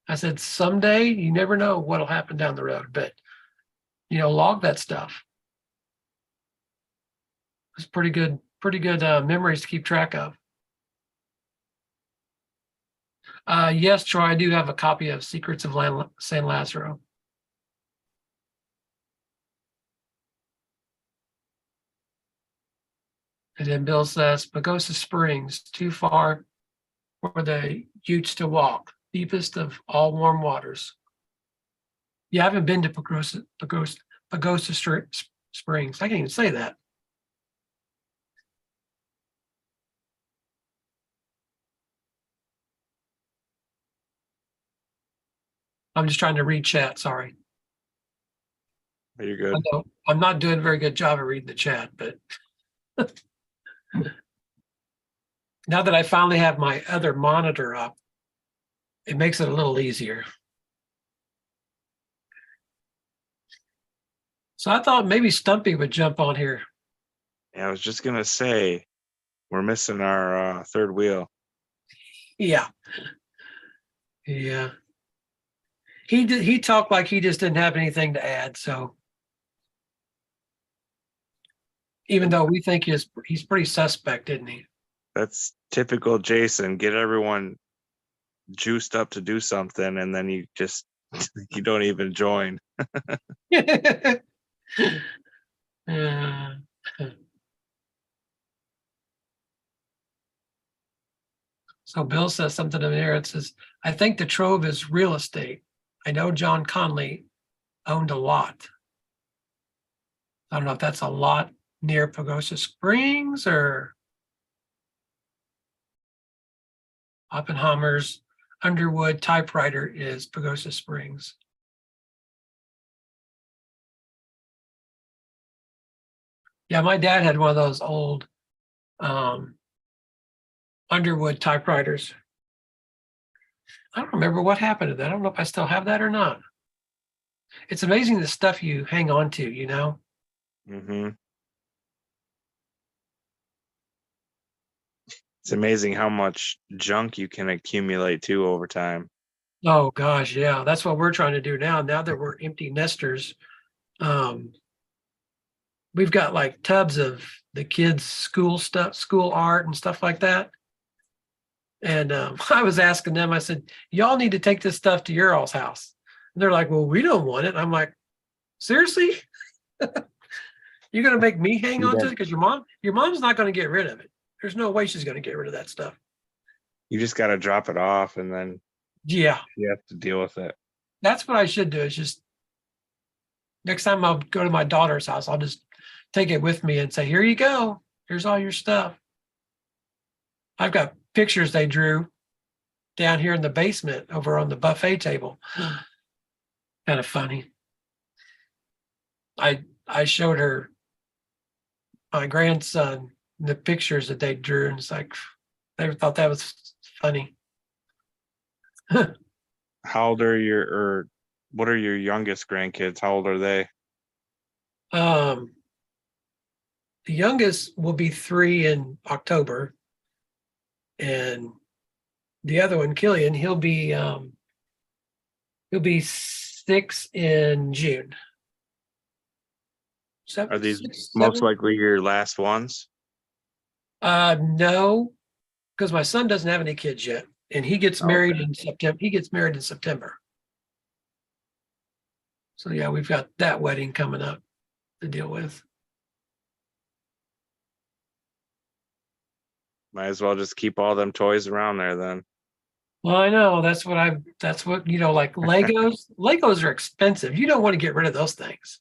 I said, someday you never know what'll happen down the road, but log that stuff. It's pretty good memories to keep track of. Yes, Troy, I do have a copy of Secrets of San Lazaro. And then Bill says, Pagosa Springs, too far for the Utes to walk, deepest of all warm waters. Yeah, I haven't been to Pagosa Springs. I can't even say that. I'm just trying to read chat. Sorry. You're I good. know I'm not doing a very good job of reading the chat, but now that I finally have my other monitor up, it makes it a little easier. So I thought maybe Stumpy would jump on here. Yeah, I was just gonna say we're missing our third wheel. Yeah. Yeah. He talked like he just didn't have anything to add. So even though we think he's pretty suspect, isn't he? That's typical Jason. Get everyone juiced up to do something, and then you just you don't even join. Uh, so Bill says something in there. It says, I think the Trove is real estate. I know John Conley owned a lot. I don't know if that's a lot near Pagosa Springs or Oppenheimer's Underwood typewriter is Pagosa Springs. Yeah, my dad had one of those old Underwood typewriters. I don't remember what happened to that. I don't know if I still have that or not. It's amazing the stuff you hang on to, you know? Mm-hmm. It's amazing how much junk you can accumulate too over time. Oh gosh, yeah. That's what we're trying to do now. Now that we're empty nesters, we've got like tubs of the kids' school stuff, school art and stuff like that. And I was asking them, I said, y'all need to take this stuff to your all's house. And they're like, well, we don't want it. I'm like, seriously? You're gonna make me hang on to it? Because your mom's not gonna get rid of it. There's no way she's gonna get rid of that stuff. You just got to drop it off, and then Yeah, you have to deal with it. that's what I should do. Is just next time I'll go to my daughter's house, I'll just take it with me and say, here you go. Here's all your stuff. I've got pictures they drew down here in the basement over on the buffet table. Kind of funny. I showed her my grandson the pictures that they drew, and it's like they thought that was funny. How old are your, or what are your youngest grandkids? How old are they? The youngest will be 3 in October, and the other one, Killian, he'll be 6 in June. Are these 6, most 7? likely your last ones? No, because my son doesn't have any kids yet, and he gets married in September. He gets married in September. So yeah, we've got that wedding coming up to deal with. Might as well just keep all them toys around there then. Well, I know that's what like Legos. Legos are expensive. You don't want to get rid of those things.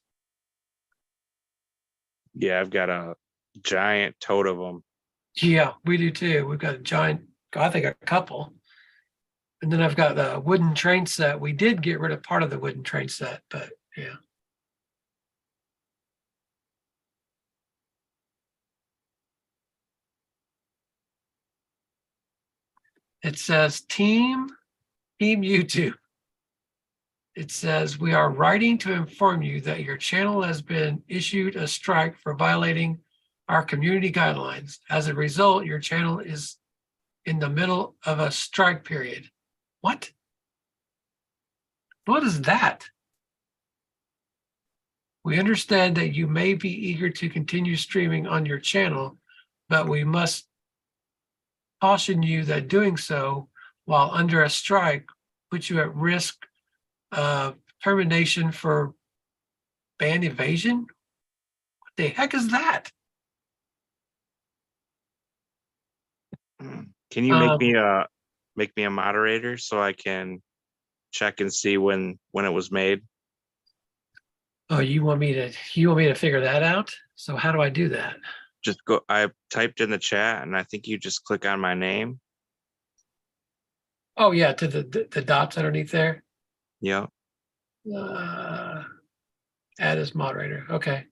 Yeah, I've got a giant tote of them. Yeah, we do too. We've got a giant, I think a couple. And then I've got the wooden train set. We did get rid of part of the wooden train set, but yeah. It says team YouTube. It says, we are writing to inform you that your channel has been issued a strike for violating our community guidelines. As a result, your channel is in the middle of a strike period. What? What is that? We understand that you may be eager to continue streaming on your channel, but we must caution you that doing so while under a strike puts you at risk of termination for ban evasion. What the heck is that? Can you make me a moderator so I can check and see when it was made? Oh, you want me to figure that out? So how do I do that? Just go, I typed in the chat and I think you just click on my name. Oh yeah, to the dots underneath there. Yeah. Uh, add as moderator. Okay.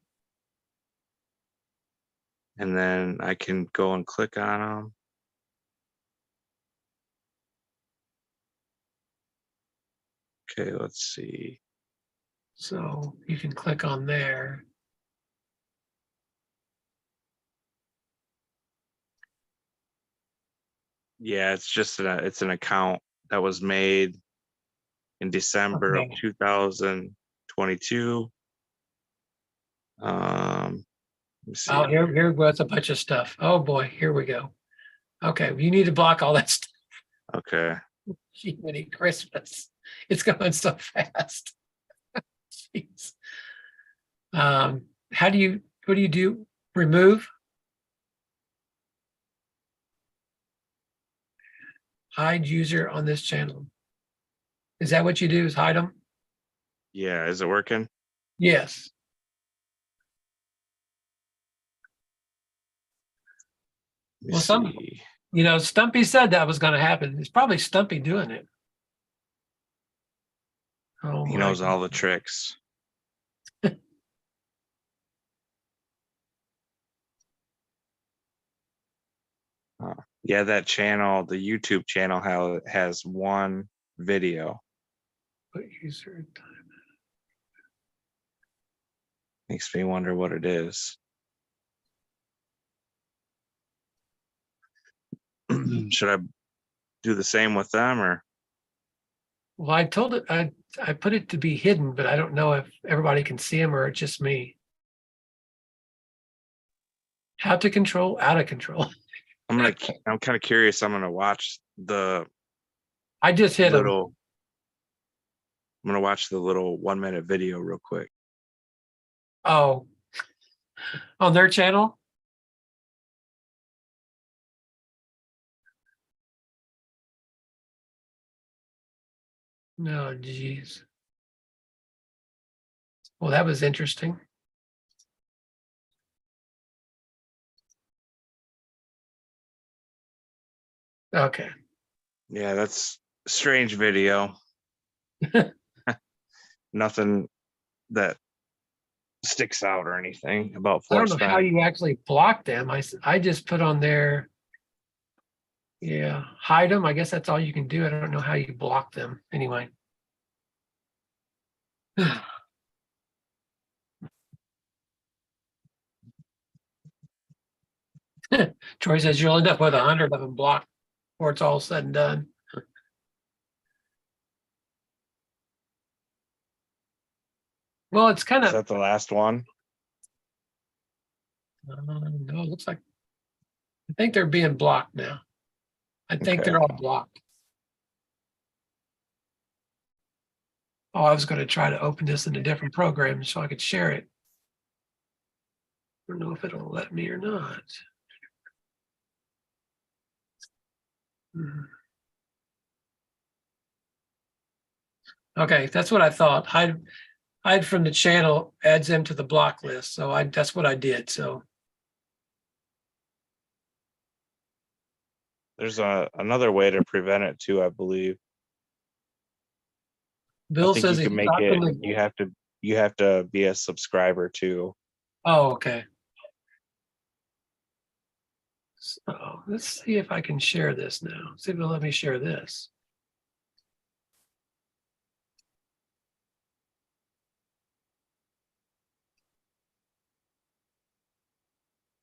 And then I can go and click on them. Okay, let's see. So you can click on there. Yeah, it's just it's an account that was made in December of Okay. 2022. Let me see. Oh, here was a bunch of stuff. Oh boy, here we go. Okay, you need to block all that stuff. Okay. Gee, many Christmas. It's going so fast. Jeez. What do you do? Remove? Hide user on this channel. Is that what you do, is hide them? Yeah, is it working? Yes. Let me Well, see. Stumpy said that was going to happen. It's probably Stumpy doing it. Oh He my. knows all the tricks. Yeah, that channel, the YouTube channel, has one video. Put user time. Makes me wonder what it is. Should I do the same with them or? Well, I told it I put it to be hidden, but I don't know if everybody can see them or it's just me. How to control out of control. I'm kind of curious. I'm gonna watch the I just hit them. little. I'm gonna watch the little 1-minute video real quick. Oh, on their channel? No, geez. Well, that was interesting. Okay. Yeah, that's a strange video. Nothing that sticks out or anything about I don't know Forrest how Fenn. you actually block them. I just put on there, yeah, hide them. I guess that's all you can do. I don't know how you block them anyway. Troy says you'll end up with 100 of them blocked before it's all said and done. Well, it's kind Is of, that the last one? no, it looks like, I think they're being blocked now. I think Okay. they're all blocked. Oh, I was going to try to open this in a different program so I could share it. I don't know if it'll let me or not. Okay, that's what I thought. Hide from the channel adds them to the block list. So that's what I did. So There's another way to prevent it too, I believe. I Bill think says you he's can make not it. going You have to be a subscriber too. Oh, okay. So let's see if I can share this now. See if it'll let me share this.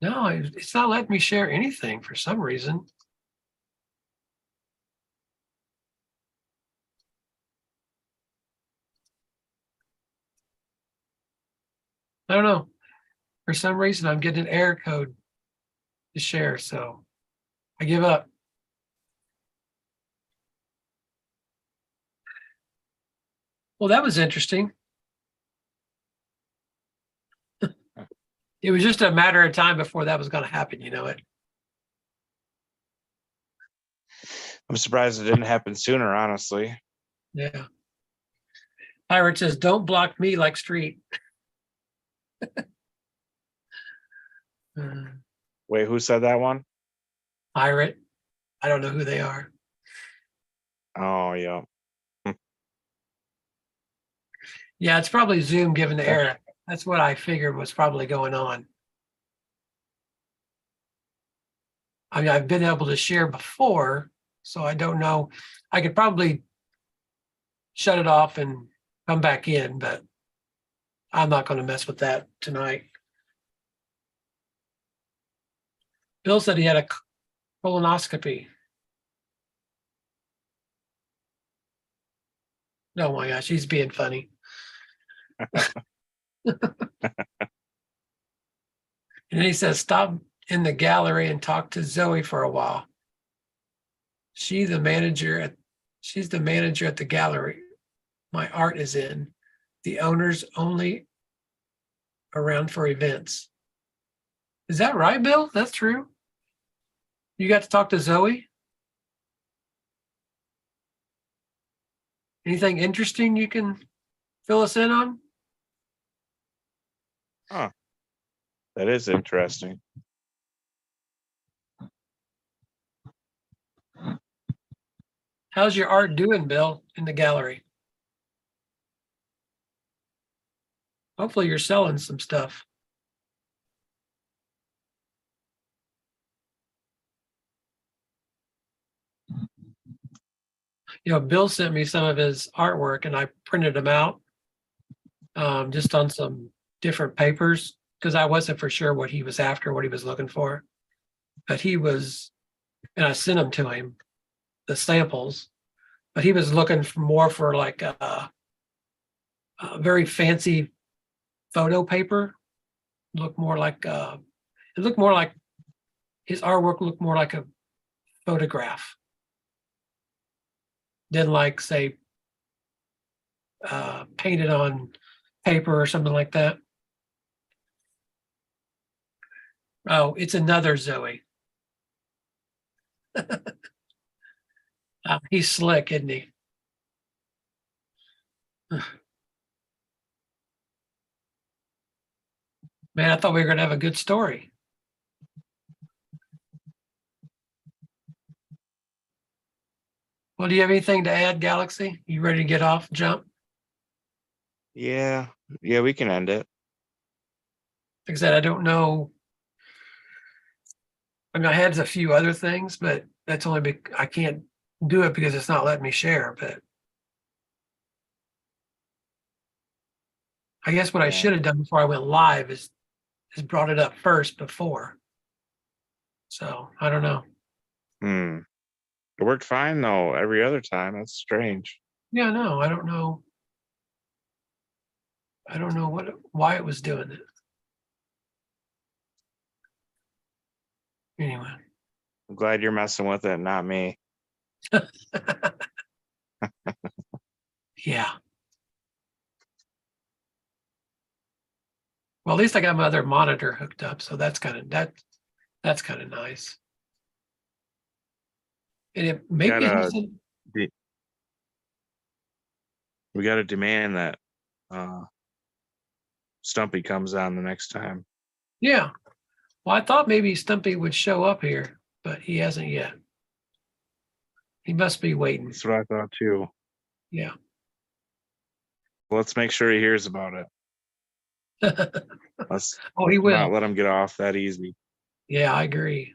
No, it's not letting me share anything for some reason. I don't know. For some reason, I'm getting an error code to share. So I give up. Well, that was interesting. It was just a matter of time before that was going to happen. You know it. I'm surprised it didn't happen sooner, honestly. Yeah. Pirate says, don't block me like Street. Wait, who said that one? Pirate. I don't know who they are. Oh, yeah. Yeah, it's probably Zoom giving the error. That's what I figured was probably going on. I mean, I've been able to share before, so I don't know. I could probably shut it off and come back in, but I'm not going to mess with that tonight. Bill said he had a colonoscopy. Oh my gosh, he's being funny. And then he says, stop in the gallery and talk to Zoe for a while. She's the manager at the gallery my art is in. The owner's only around for events. Is that right, Bill? That's true. You got to talk to Zoe? Anything interesting you can fill us in on? Huh. That is interesting. How's your art doing, Bill, in the gallery? Hopefully you're selling some stuff. You know, Bill sent me some of his artwork and I printed them out just on some different papers because I wasn't for sure what he was after, what he was looking for. But he was, and I sent them to him, the samples, but he was looking for more for like a very fancy photo paper. Looked more like, it looked more like his artwork looked more like a photograph than like, say, painted on paper or something like that. Oh, it's another Zoe. He's slick, isn't he? Man, I thought we were going to have a good story. Well, do you have anything to add, Galaxy? You ready to get off, jump? Yeah. Yeah, we can end it. Like I said, I don't know. I mean, I had a few other things, but that's only I can't do it because it's not letting me share. But I guess what I Yeah. should have done before I went live is brought it up first before. So I don't know. It worked fine though every other time. That's strange. Yeah, no, I don't know. I don't know why it was doing it. Anyway. I'm glad you're messing with it, not me. Yeah. Well, at least I got my other monitor hooked up, so that's kind of nice. And it maybe it doesn't. We got to demand that Stumpy comes on the next time. Yeah. Well, I thought maybe Stumpy would show up here, but he hasn't yet. He must be waiting. That's what I thought too. Yeah. Let's make sure he hears about it. Let's He will. not let him get off that easy. Yeah, I agree.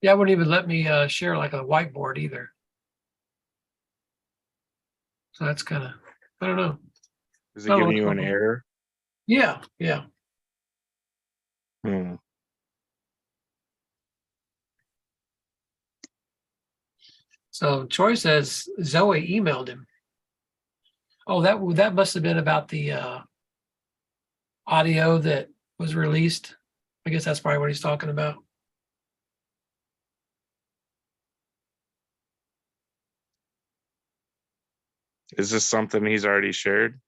Yeah, it wouldn't even let me share like a whiteboard either. So that's kind of, I don't know. Is it giving you an error? Yeah, yeah. So Troy says Zoe emailed him. Oh, that must have been about the audio that was released. I guess that's probably what he's talking about. Is this something he's already shared?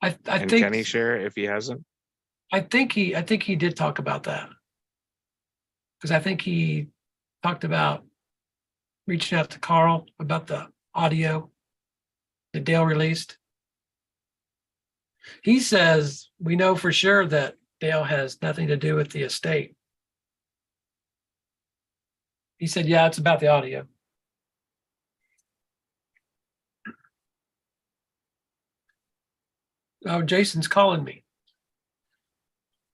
I and think, can he share it if he hasn't? I think he did talk about that because I think he talked about reaching out to Carl about the audio. that Dale released? He says we know for sure that Dale has nothing to do with the estate. He said, yeah, it's about the audio. Oh, Jason's calling me.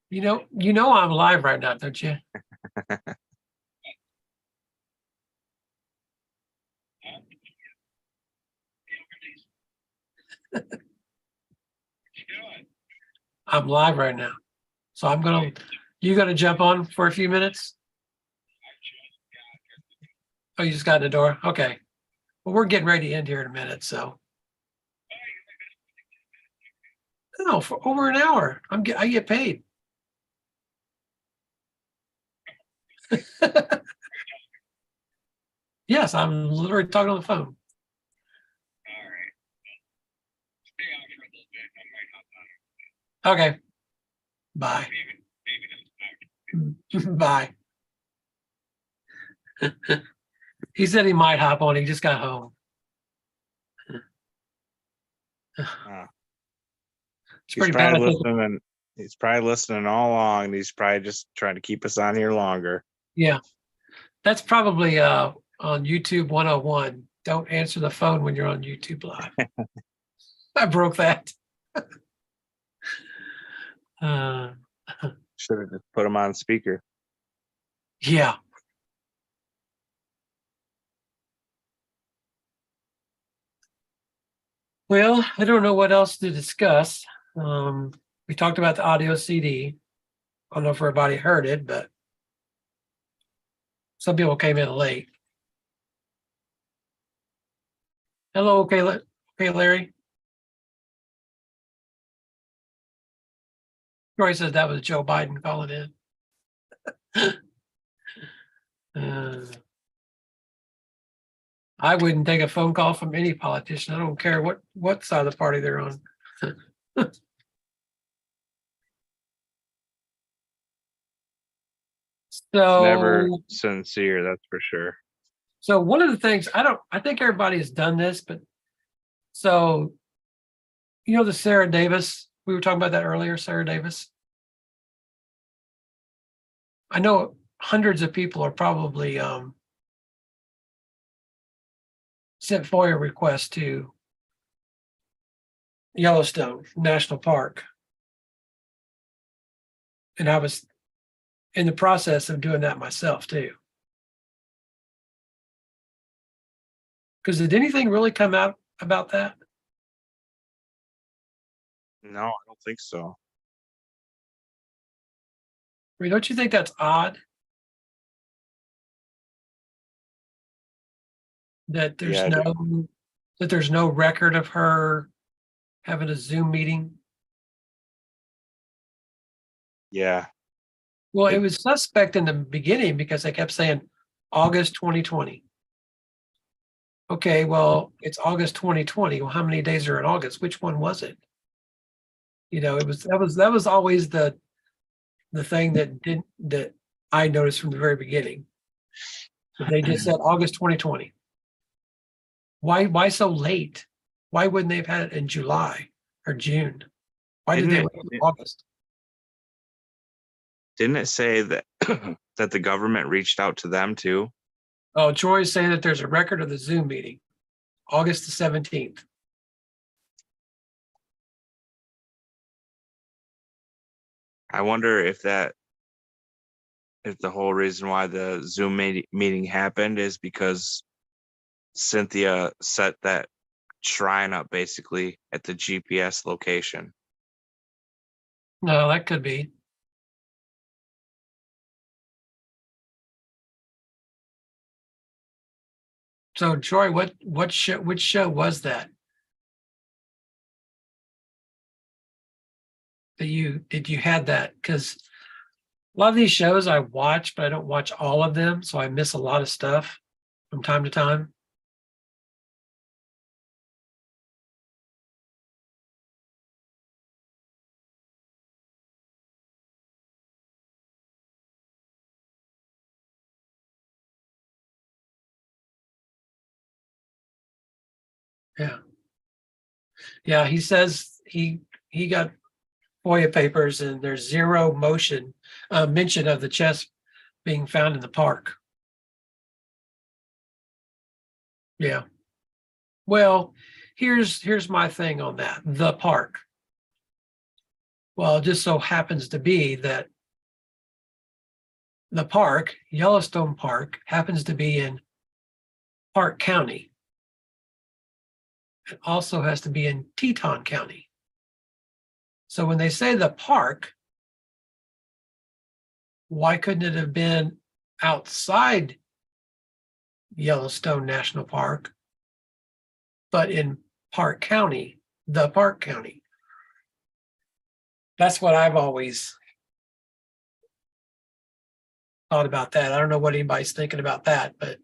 You know I'm live right now, don't you? I'm live right now. So you gonna jump on for a few minutes? Oh, you just got in the door? Okay. Well, we're getting ready to end here in a minute, so. No, for over an hour. I get paid. Yes, I'm literally talking on the phone. Okay. Bye. Bye. He said he might hop on. He just got home. Uh, It's he's pretty bad. probably I think. listening. He's probably listening all along. And he's probably just trying to keep us on here longer. Yeah. That's probably on YouTube 101. Don't answer the phone when you're on YouTube Live. I broke that. Should have just put him on speaker. Yeah. Well, I don't know what else to discuss. We talked about the audio CD. I don't know if everybody heard it, but some people came in late. Hello, okay, Larry. Troy says that was Joe Biden calling in. I wouldn't take a phone call from any politician. I don't care what side of the party they're on. So Never sincere, that's for sure. So one of the things I think everybody has done this, but so the Sarah Davis, we were talking about that earlier, Sarah Davis. I know hundreds of people are probably sent FOIA requests to Yellowstone National Park. And I was in the process of doing that myself too. Because did anything really come out about that? No, I don't think so. I mean, don't you think that's odd? That there's Yeah, no record of her having a Zoom meeting. yeah. Well, it was suspect in the beginning because they kept saying August 2020. Okay, well, it's August 2020. Well, how many days are in August? Which one was it? That was always the thing that I noticed from the very beginning. But they just said August 2020. Why so late? Why wouldn't they have had it in July or June? Why did they wait until August? Didn't it say that that the government reached out to them too? Oh, Troy's saying that there's a record of the Zoom meeting, August the 17th. I wonder if the whole reason why the Zoom meeting happened is because Cynthia set that shrine up basically at the GPS location. No, that could be. So, Troy, which show was that you had that? Because a lot of these shows I watch, but I don't watch all of them, so I miss a lot of stuff from time to time. Yeah. Yeah, he says he got FOIA papers and there's zero mention of the chest being found in the park. Yeah. Well, here's my thing on that. The park. Well, it just so happens to be that the park, Yellowstone Park, happens to be in Park County. It also has to be in Teton County. So when they say the park, why couldn't it have been outside Yellowstone National Park, but in Park County, the Park County? That's what I've always thought about that. I don't know what anybody's thinking about that, but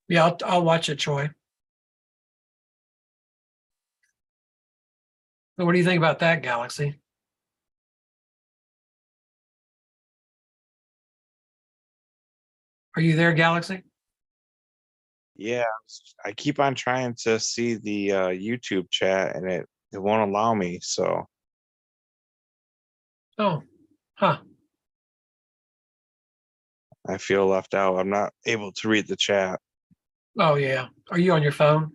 yeah, I'll watch it, Troy. So what do you think about that, Galaxy? Are you there, Galaxy? Yeah, I keep on trying to see the YouTube chat and it won't allow me. So Oh, huh. I feel left out. I'm not able to read the chat. Oh, yeah. Are you on your phone?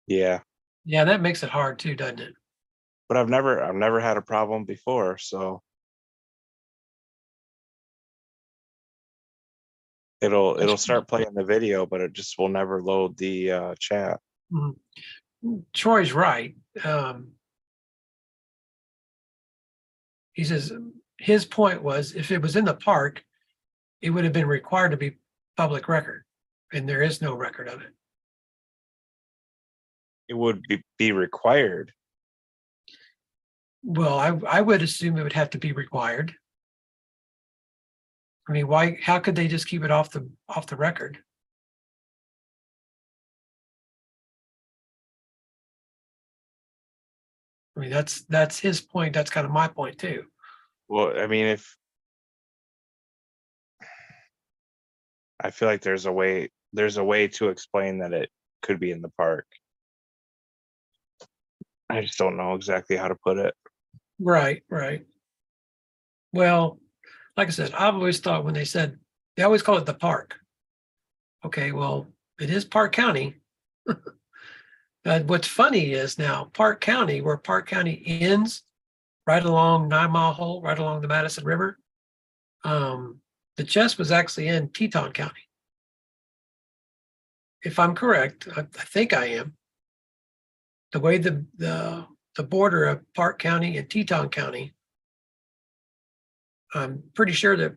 Yeah, Yeah, that makes it hard too, doesn't it? but I've never had a problem before. So it'll start playing the video, but it just will never load the chat. Mhm. Troy's right. He says his point was if it was in the park, it would have been required to be public record, and there is no record of it. It would be required. Well, I would assume it would have to be required. I mean, why? How could they just keep it off the record? I mean, that's his point. That's kind of my point too. Well, I mean, if I feel like there's a way to explain that it could be in the park. I just don't know exactly how to put it. Right, right. Well, like I said, I've always thought when they always call it the park. Okay, well, it is Park County. What's funny is now Park County, where Park County ends, right along 9 Mile Hole, right along the Madison River. The chest was actually in Teton County. If I'm correct, I think I am. The way the border of Park County and Teton County, I'm pretty sure that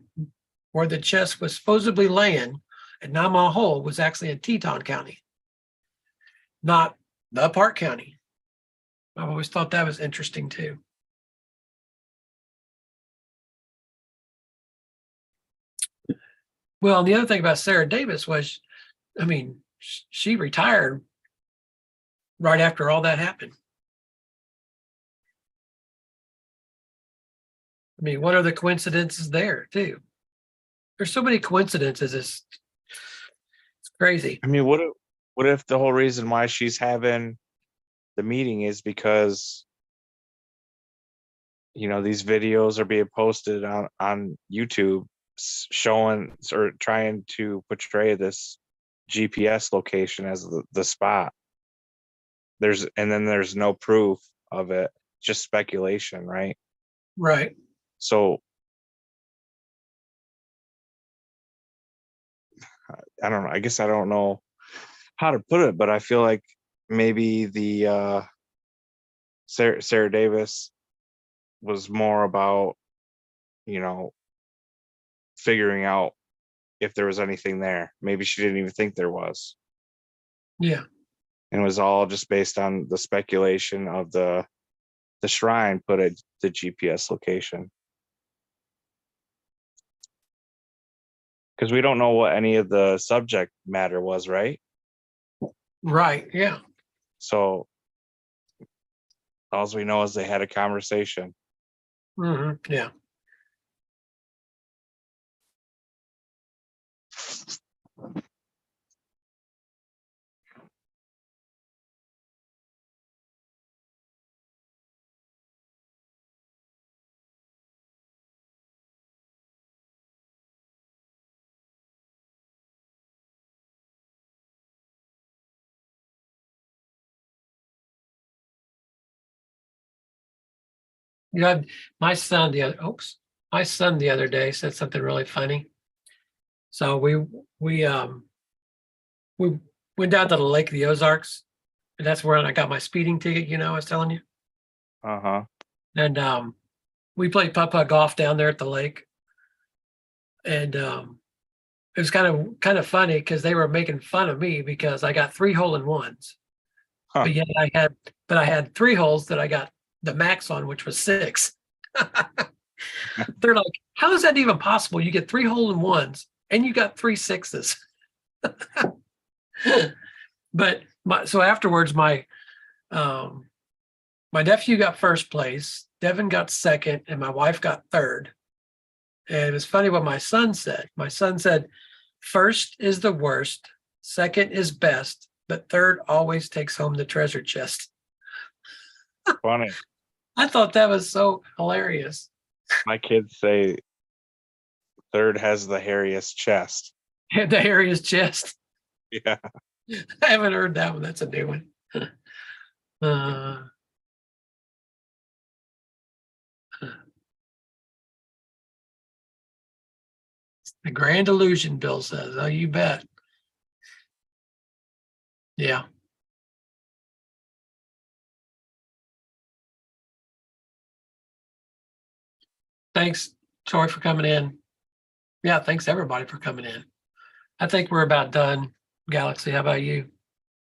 where the chest was supposedly laying at 9 Mile Hole was actually in Teton County, not the Park County. I've always thought that was interesting too. Well, and the other thing about Sarah Davis was, I mean, she retired right after all that happened. I mean, what are the coincidences there too? There's so many coincidences. It's crazy. I mean, what if the whole reason why she's having the meeting is because these videos are being posted on YouTube showing or trying to portray this GPS location as the spot. There's no proof of it, just speculation, right? Right. So I don't know. I guess I don't know how to put it, but I feel like maybe the Sarah Davis was more about figuring out if there was anything there. Maybe she didn't even think there was. Yeah. And it was all just based on the speculation of the shrine put at the GPS location. Because we don't know what any of the subject matter was, right? Right. Yeah. So all we know is they had a conversation. Yeah. You had my son my son the other day said something really funny. So we we went down to the Lake of the Ozarks, and that's where I got my speeding ticket, I was telling you. Uh-huh. And we played putt-putt golf down there at the lake. And it was kind of funny because they were making fun of me because I got 3 hole-in-ones. Huh. But yet I had 3 holes that I got the max on, which was 6. They're like, how is that even possible? You get 3 hole-in-ones and you got 3 sixes. But so afterwards, my nephew got first place, Devin got second, and my wife got third. And it was funny what my son said. My son said, first is the worst, second is best, but third always takes home the treasure chest. Funny. I thought that was so hilarious. My kids say third has the hairiest chest. The hairiest chest. Yeah. I haven't heard that one. That's a new one. The grand illusion, Bill says. Oh, you bet. Yeah. Thanks, Troy, for coming in. Yeah, thanks everybody for coming in. I think we're about done, Galaxy. How about you?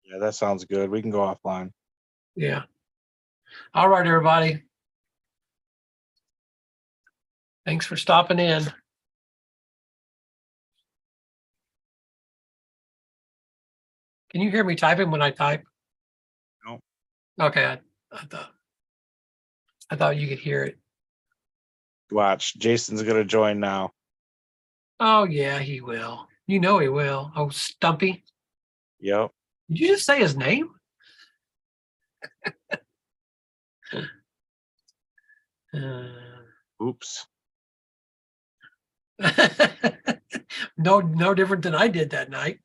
Yeah, that sounds good. We can go offline. Yeah. All right, everybody. Thanks for stopping in. Can you hear me typing when I type? No. Okay, I thought you could hear it. Watch. Jason's gonna join now. Oh yeah, he will. You know he will. Oh, Stumpy. Yep. Did you just say his name? Oops. No different than I did that night.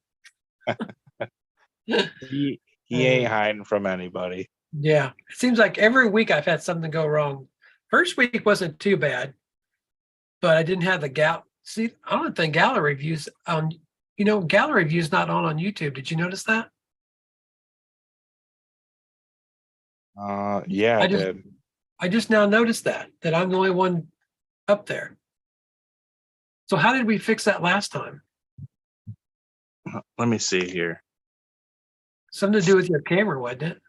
He ain't hiding from anybody. Yeah, it seems like every week I've had something go wrong. First week wasn't too bad, but I didn't have the gal. See, I don't think gallery views on. Gallery views not on YouTube. Did you notice that? Yeah, I I just did. I just now noticed that I'm the only one up there. So how did we fix that last time? Let me see here. Something to do with your camera, wasn't it?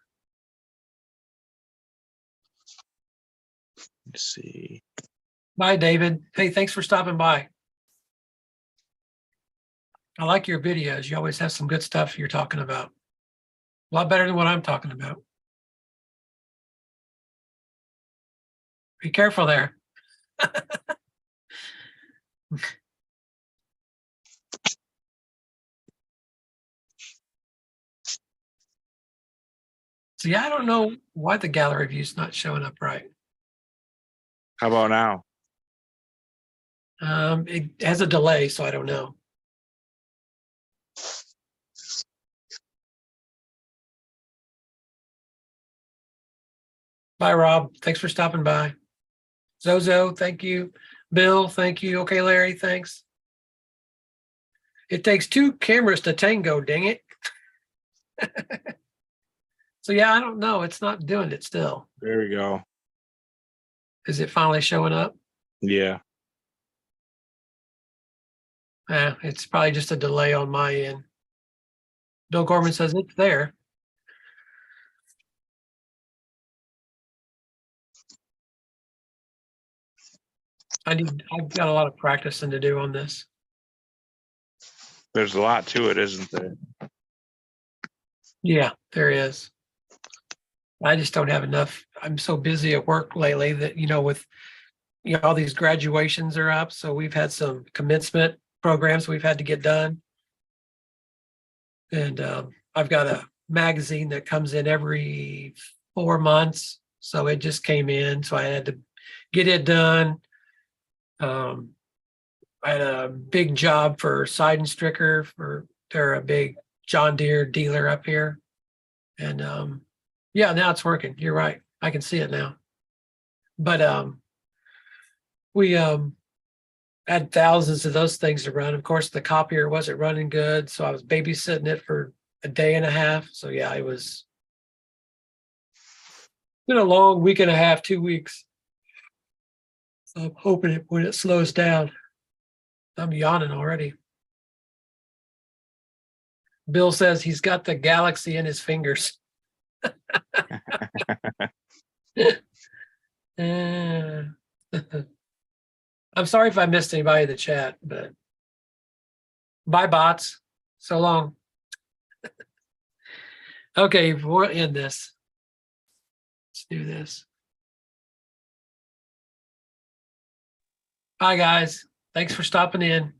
Let's see. Bye, David. Hey, thanks for stopping by. I like your videos. You always have some good stuff you're talking about. A lot better than what I'm talking about. Be careful there. See, I don't know why the gallery view's not showing up right. How about now? It has a delay, so I don't know. Bye, Rob. Thanks for stopping by. Zozo, thank you. Bill, thank you. Okay, Larry, thanks. It takes 2 cameras to tango, dang it. So yeah, I don't know. It's not doing it still. There we go. Is it finally showing up? Yeah. It's probably just a delay on my end. Bill Gorman says it's there. I've got a lot of practicing to do on this. There's a lot to it, isn't there? Yeah, there is. I just don't have enough. I'm so busy at work lately that, with all these graduations are up, so we've had some commencement programs we've had to get done. And I've got a magazine that comes in every 4 months, so it just came in, so I had to get it done. I had a big job for Side and Stricker they're a big John Deere dealer up here. And yeah, now it's working. You're right. I can see it now. But we had thousands of those things to run. Of course, the copier wasn't running good, so I was babysitting it for a day and a half. So yeah, it was been a long week and a half, 2 weeks. So I'm hoping when it slows down. I'm yawning already. Bill says he's got the galaxy in his fingers. I'm sorry if I missed anybody in the chat, but bye, bots. So long. Okay, we'll end this. Let's do this. Bye, guys. Thanks for stopping in.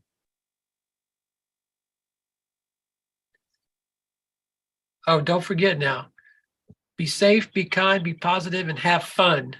Oh, don't forget now. Be safe, be kind, be positive, and have fun.